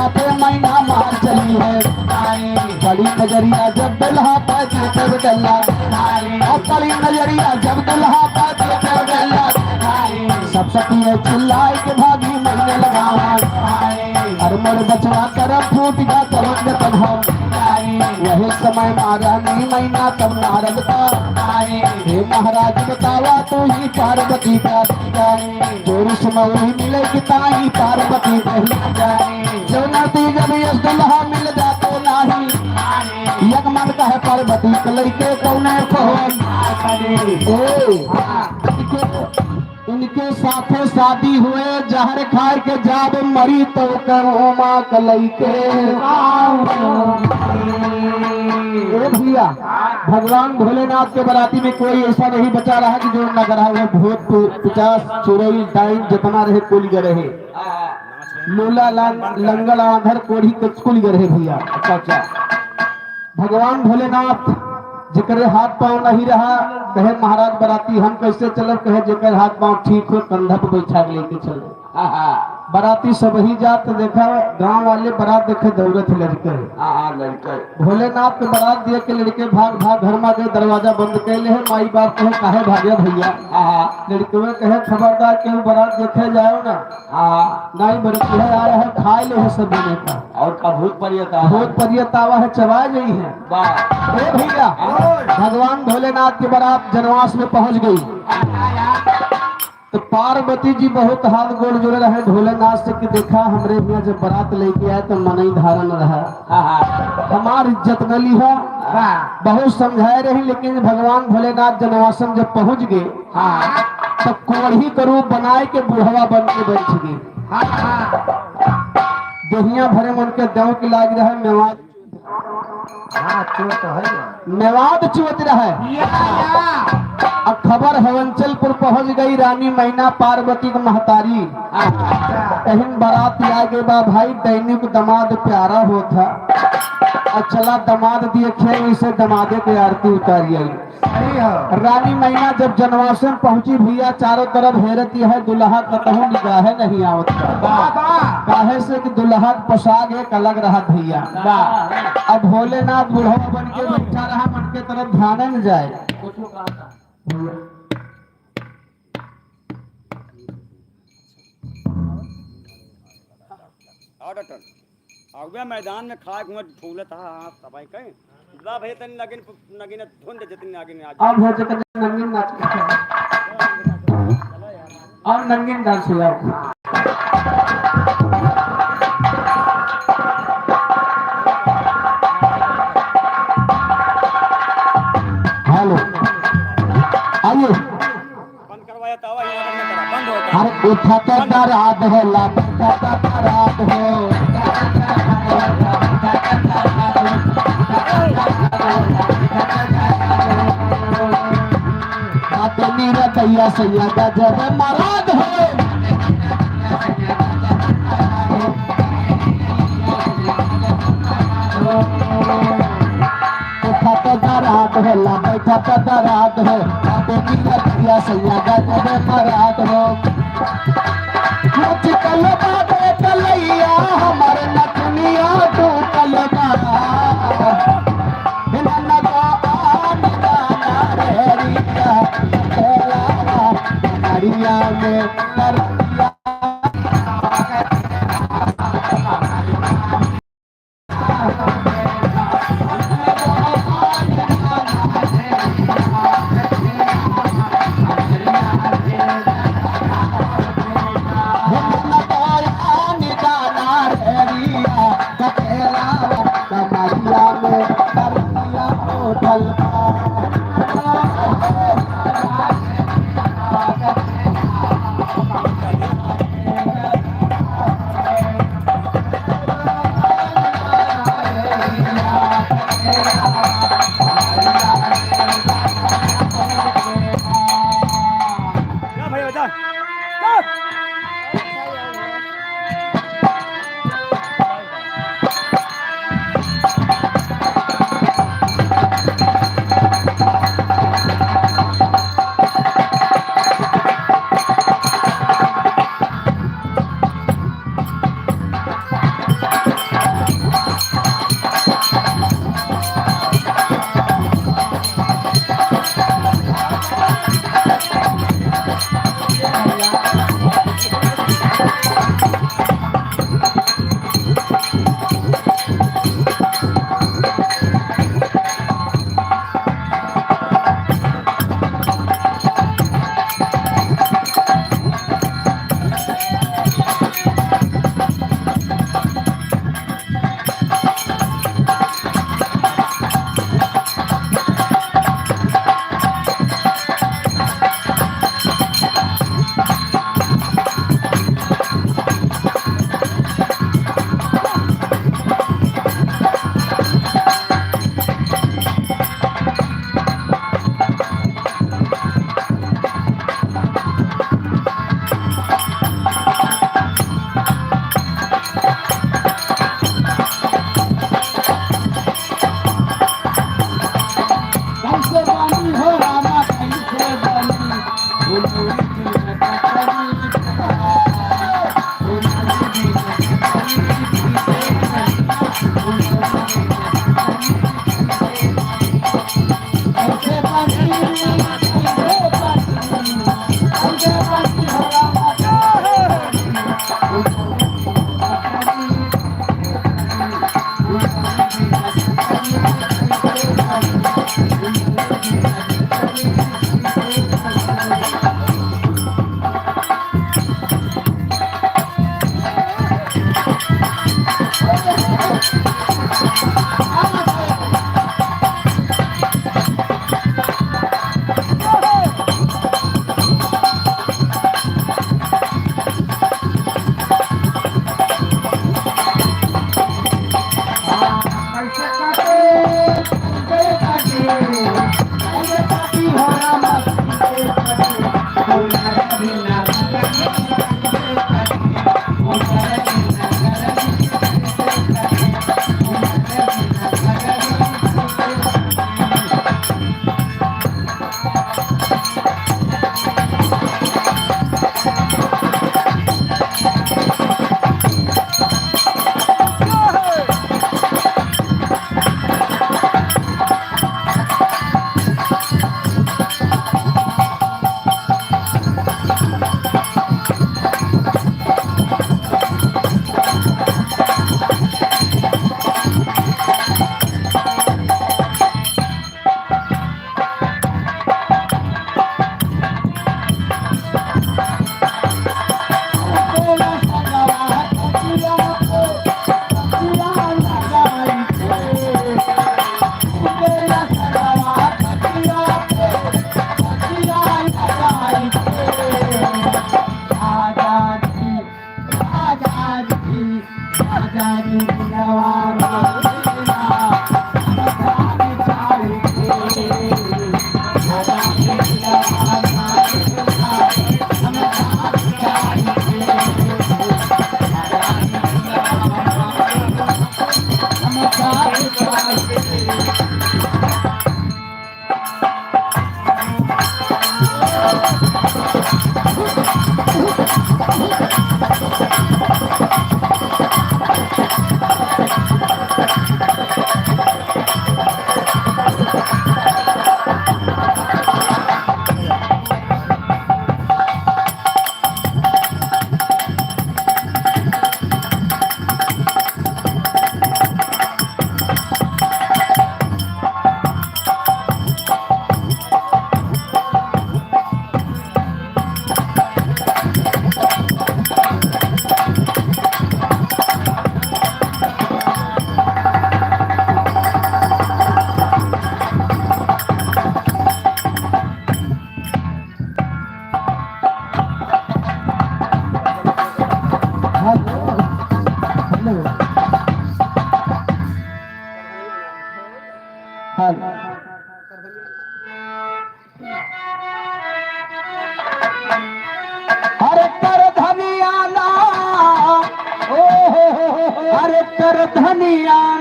साथे मैना मार चली है बड़ी नजरिया जब दुल्हा पाजी तब डल्ला और बड़ी नजरिया जब दुल्हा पाजी तब डल्ला सब सखिए चिल्लाए के भागी मैंने लगावा अरे मोर बचवा कर फूट गा करोगे तब हम यही समय महारानी मैना तब नारद का हे महाराज बतावा तो ही पार्वती का जोर समय वही मिलेगी ताई पार्वती नहीं जो नती जब यश दुल्हा मिल जातो नाही यक मन का है पार्वती के लड़के कौने इनके साथे शादी हुए जहर खाए के जाब मरी तो कहोमा कलई के भैया भगवान भोलेनाथ के बराती में कोई ऐसा नहीं बचा रहा कि जो न करा हुआ भूत 50 चुरई डाइन जितना रहे कुल रहे लोला लंगड़ आंधर कोढ़ी कुल रहे भैया। अच्छा भगवान भोलेनाथ जेकर हाथ पांव नहीं रहा कहे महाराज बराती हम कैसे चलब कहे जेकर हाथ पांव ठीक हो कंधा पे बैठा के लेके चले बराती सब ही जात देखा गांव वाले बारात देखे दौड़त लड़के भोलेनाथ के बारात दिए के लड़के भाग भाग घर में गए दरवाजा बंद कर ले माई बाप कहे काहे भाग्या भैया लड़के कहे खबरदार केहू बारात देखे जाओ ना नहीं बरती है आया है खाए ले सब देने का और का भूत परियतावा है चबा गई है भैया। भगवान भोलेनाथ की बारात जनवास में पहुंच गई तो पार्वती जी बहुत हाथ गोड़ जोड़े रहे भोलेनाथ से कि देखा हमरे यहाँ जब बारात लेके आए तो मनई धारण रहा हमार इज्जत न ली है बहुत समझाए रही लेकिन भगवान भोलेनाथ जनवासन जब पहुंच गए तो कोढ़ी का रूप बनाए के बुढ़वा बन के बैठ गए देहिया भरे मन के देव की लाग रहा मेवाद मेवाद चुवत रहा अब खबर हवंचलपुर पहुंच गई रानी मैना पार्वती की महतारी कहीं बारात आ गए बा भाई दैनिक दमाद प्यारा होता और चला दमाद दिए खेल इसे दमादे की आरती उतारी आई रानी मैना जब जनवासन पहुंची भैया चारों तरफ हैरत है दुल्हा कतहु निगाहे नहीं आवत काहे से कि दुल्हा पोशाक एक अलग रहा भैया अब भोलेनाथ बुढ़वा बन के बैठा रहा मन के तरफ ध्यान न जाए आगे मैदान में खाए घूमत फूलत हा सबाई कहीं ला भई तन नगिन नगिन धुंद जतन नगिन आज अब हो जगत नंगीन नाच और नंगीन डांस हुआ हेलो आइए बंद करवाया तावा बंद होता अरे उठा तो रात हो लाता रात हो मीरा दैया सैया का जब मराद हो उठा तो रात हो ला बैठा तो रात हो मीरा दैया सैया का जब मराद हो कल बाबे कलैया हमारे नथुनिया तू कल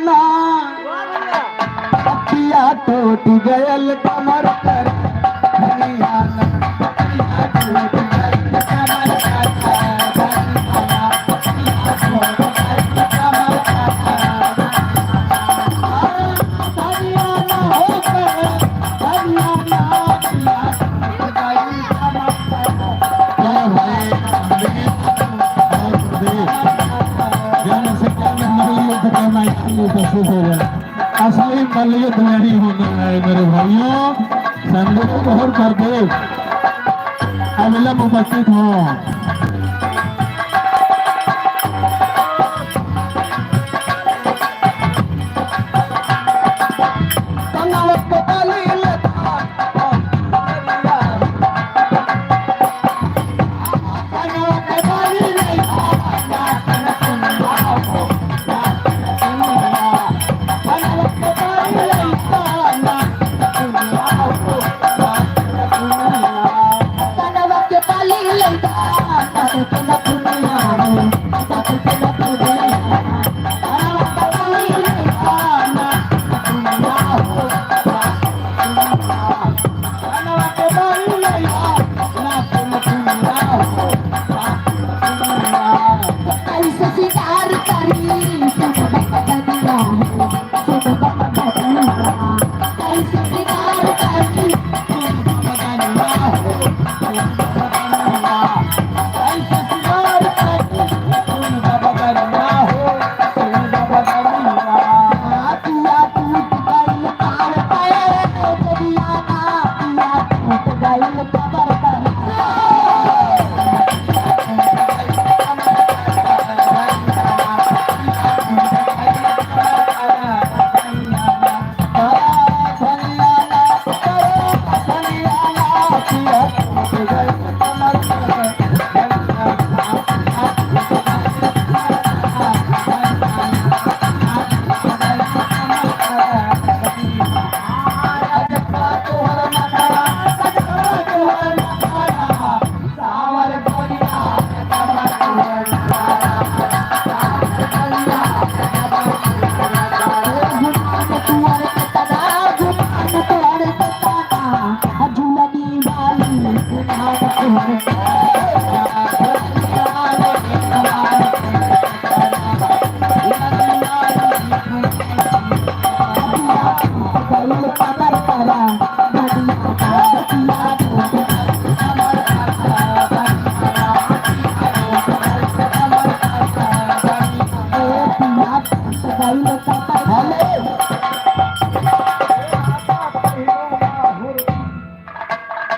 ना पिया टूट गयल कमर कर धनिया ना पिया टूट गयल कमर कर धनिया ना हो कर धनिया ना पिया टूट गयल कमर कर भाई असली मल्लयुद्ध नहीं होना है मेरे भाइयों, संगीत को और कर दो अविलंब उपस्थित हो।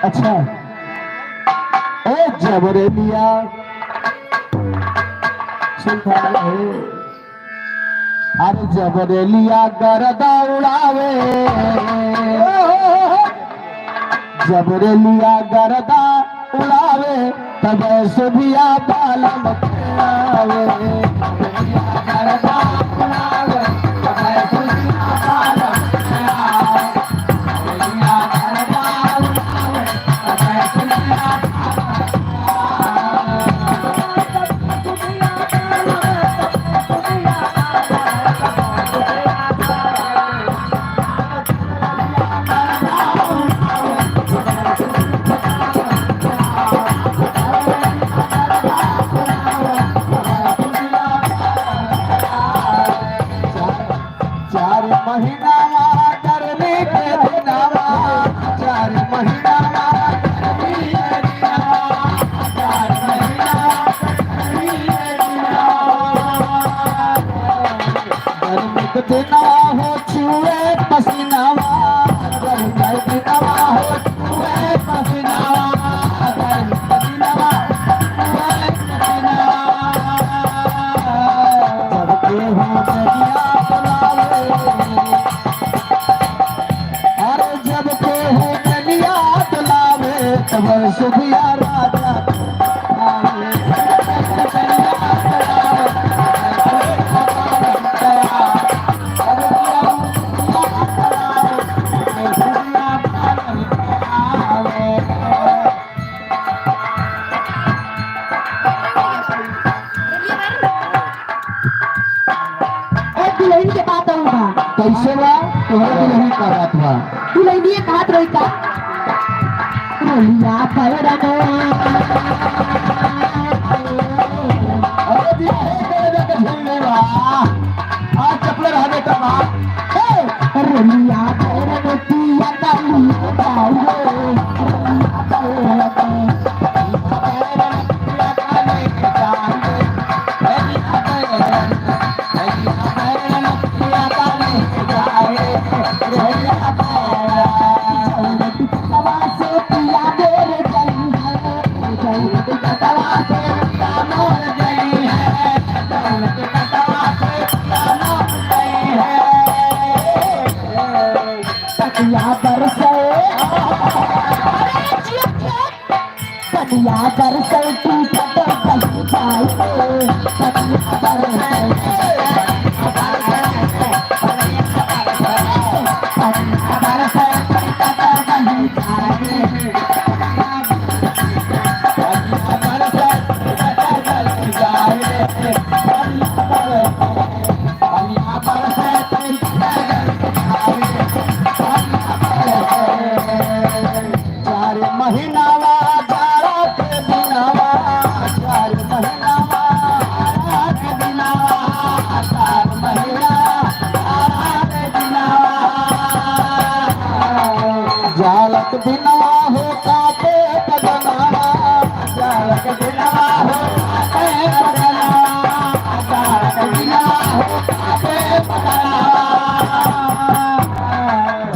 अच्छा ए जबरेलिया सुनता रहे, अरे जबरेलिया गरदा उड़ावे, जबरेलिया गरदा उड़ावे तब सुभिया बालम आवे, गरदा उड़ावे तब सुभिया बालम दिनवा हो छुए पसीनावा, दिनवा हो छुए पसीनावा, दिनवा सबके हो नदिया बुलावे, अरे जब के हो नदिया बुलावे तब सुभिया राजा दुल्हन के बात कैसे बा तोहरा दुल्हन का बात बा दुल्हनिया कहत रही का रोलिया पैरनो अरे दिया हे करे दे के झूले बा आ चपले रहने का बा रोलिया पैरनो पिया काली कनिया बरसे तू फटर कहीं जाए कनिया बरसे महीनावा जाड़ा के दिनावा 4 महीनावा के दिनावा 4 महीना के दिनावा जाड़क दिनवा हो काटे बदनावा जाड़क दिनवा हो काटे बदनावा जाड़क दिनवा हो काटे बदनावा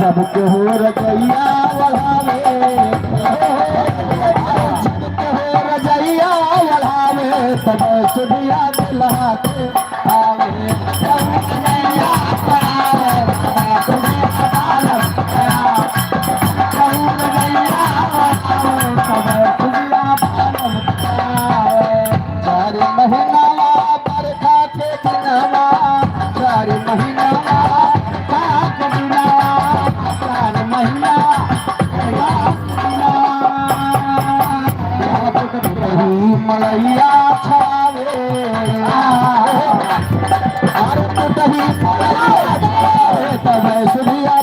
जब के हो रजैया वढ़ावे रजैया वढ़ावे तब सुधिया दिलाते आवे चार महीना बरखा के दिनवा 4 महीना बरखा के दिनवा 4 महीना मलैया छावे अरे तो कहीं तब सुधिया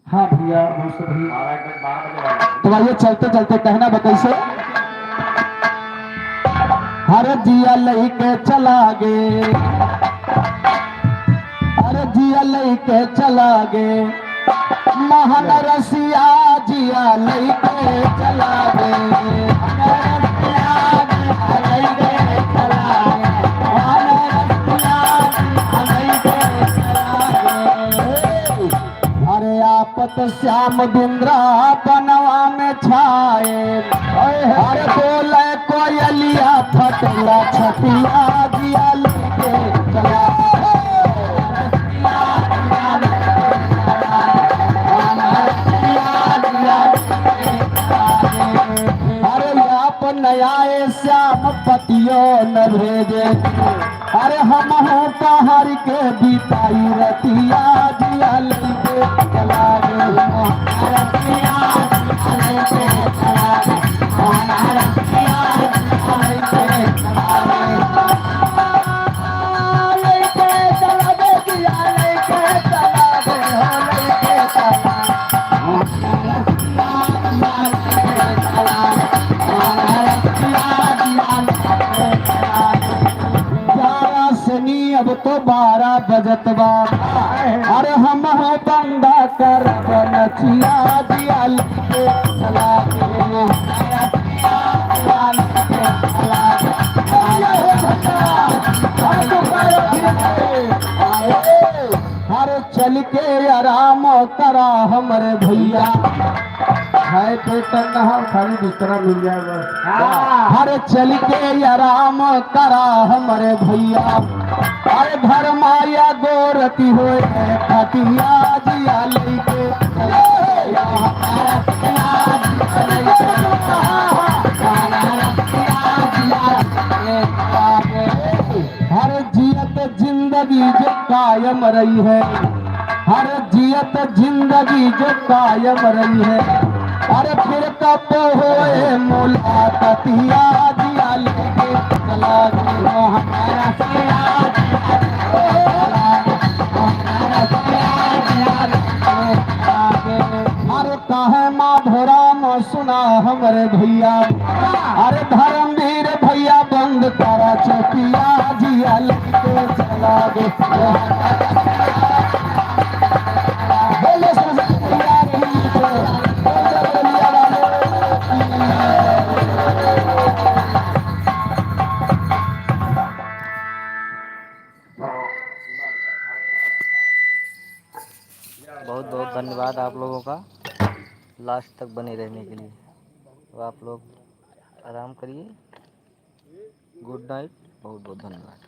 हाँ भैया हमसे भी तो आइए चलते चलते कहना कैसे हर जिया लइके चला गे हर जिया लइके चला गे महान रसिया जिया लइके चला गे अरे आपत श्याम बिंद्रा बनवा में छाए अरे बोले कोयलिया फटला छतिया जिया लेके चला अरे आप नया श्याम पतियो न भेजे अरे हम हो पहाड़ के बिताई रतिया जिया लेके चला अब तो 12 बजत बा अरे हम हो बंदा कर नचिया दिया लेके चला अरे चल के आराम करा हमरे भैया है पेटन नहा खाली बिस्तरा मिल जाएगा अरे चल के आराम करा हमरे भैया अरे घर माया गोरती होए खटिया जिया लेके रही है, हर जियत जिंदगी जो कायम रही है। अरे फिर कब होए मुलाकातिया जिया लेके चला गया हमारा सिया अरे काहे माधोराम सुना हमरे भैया, अरे धर्मवीर भैया बंद करा चौकिया जिया लेके चला गया। बोले सरस्वती बहुत बहुत धन्यवाद आप लोगों का लास्ट तक बने रहने के लिए। तो आप लोग आराम करिए। Good night. बहुत बहुत धन्यवाद।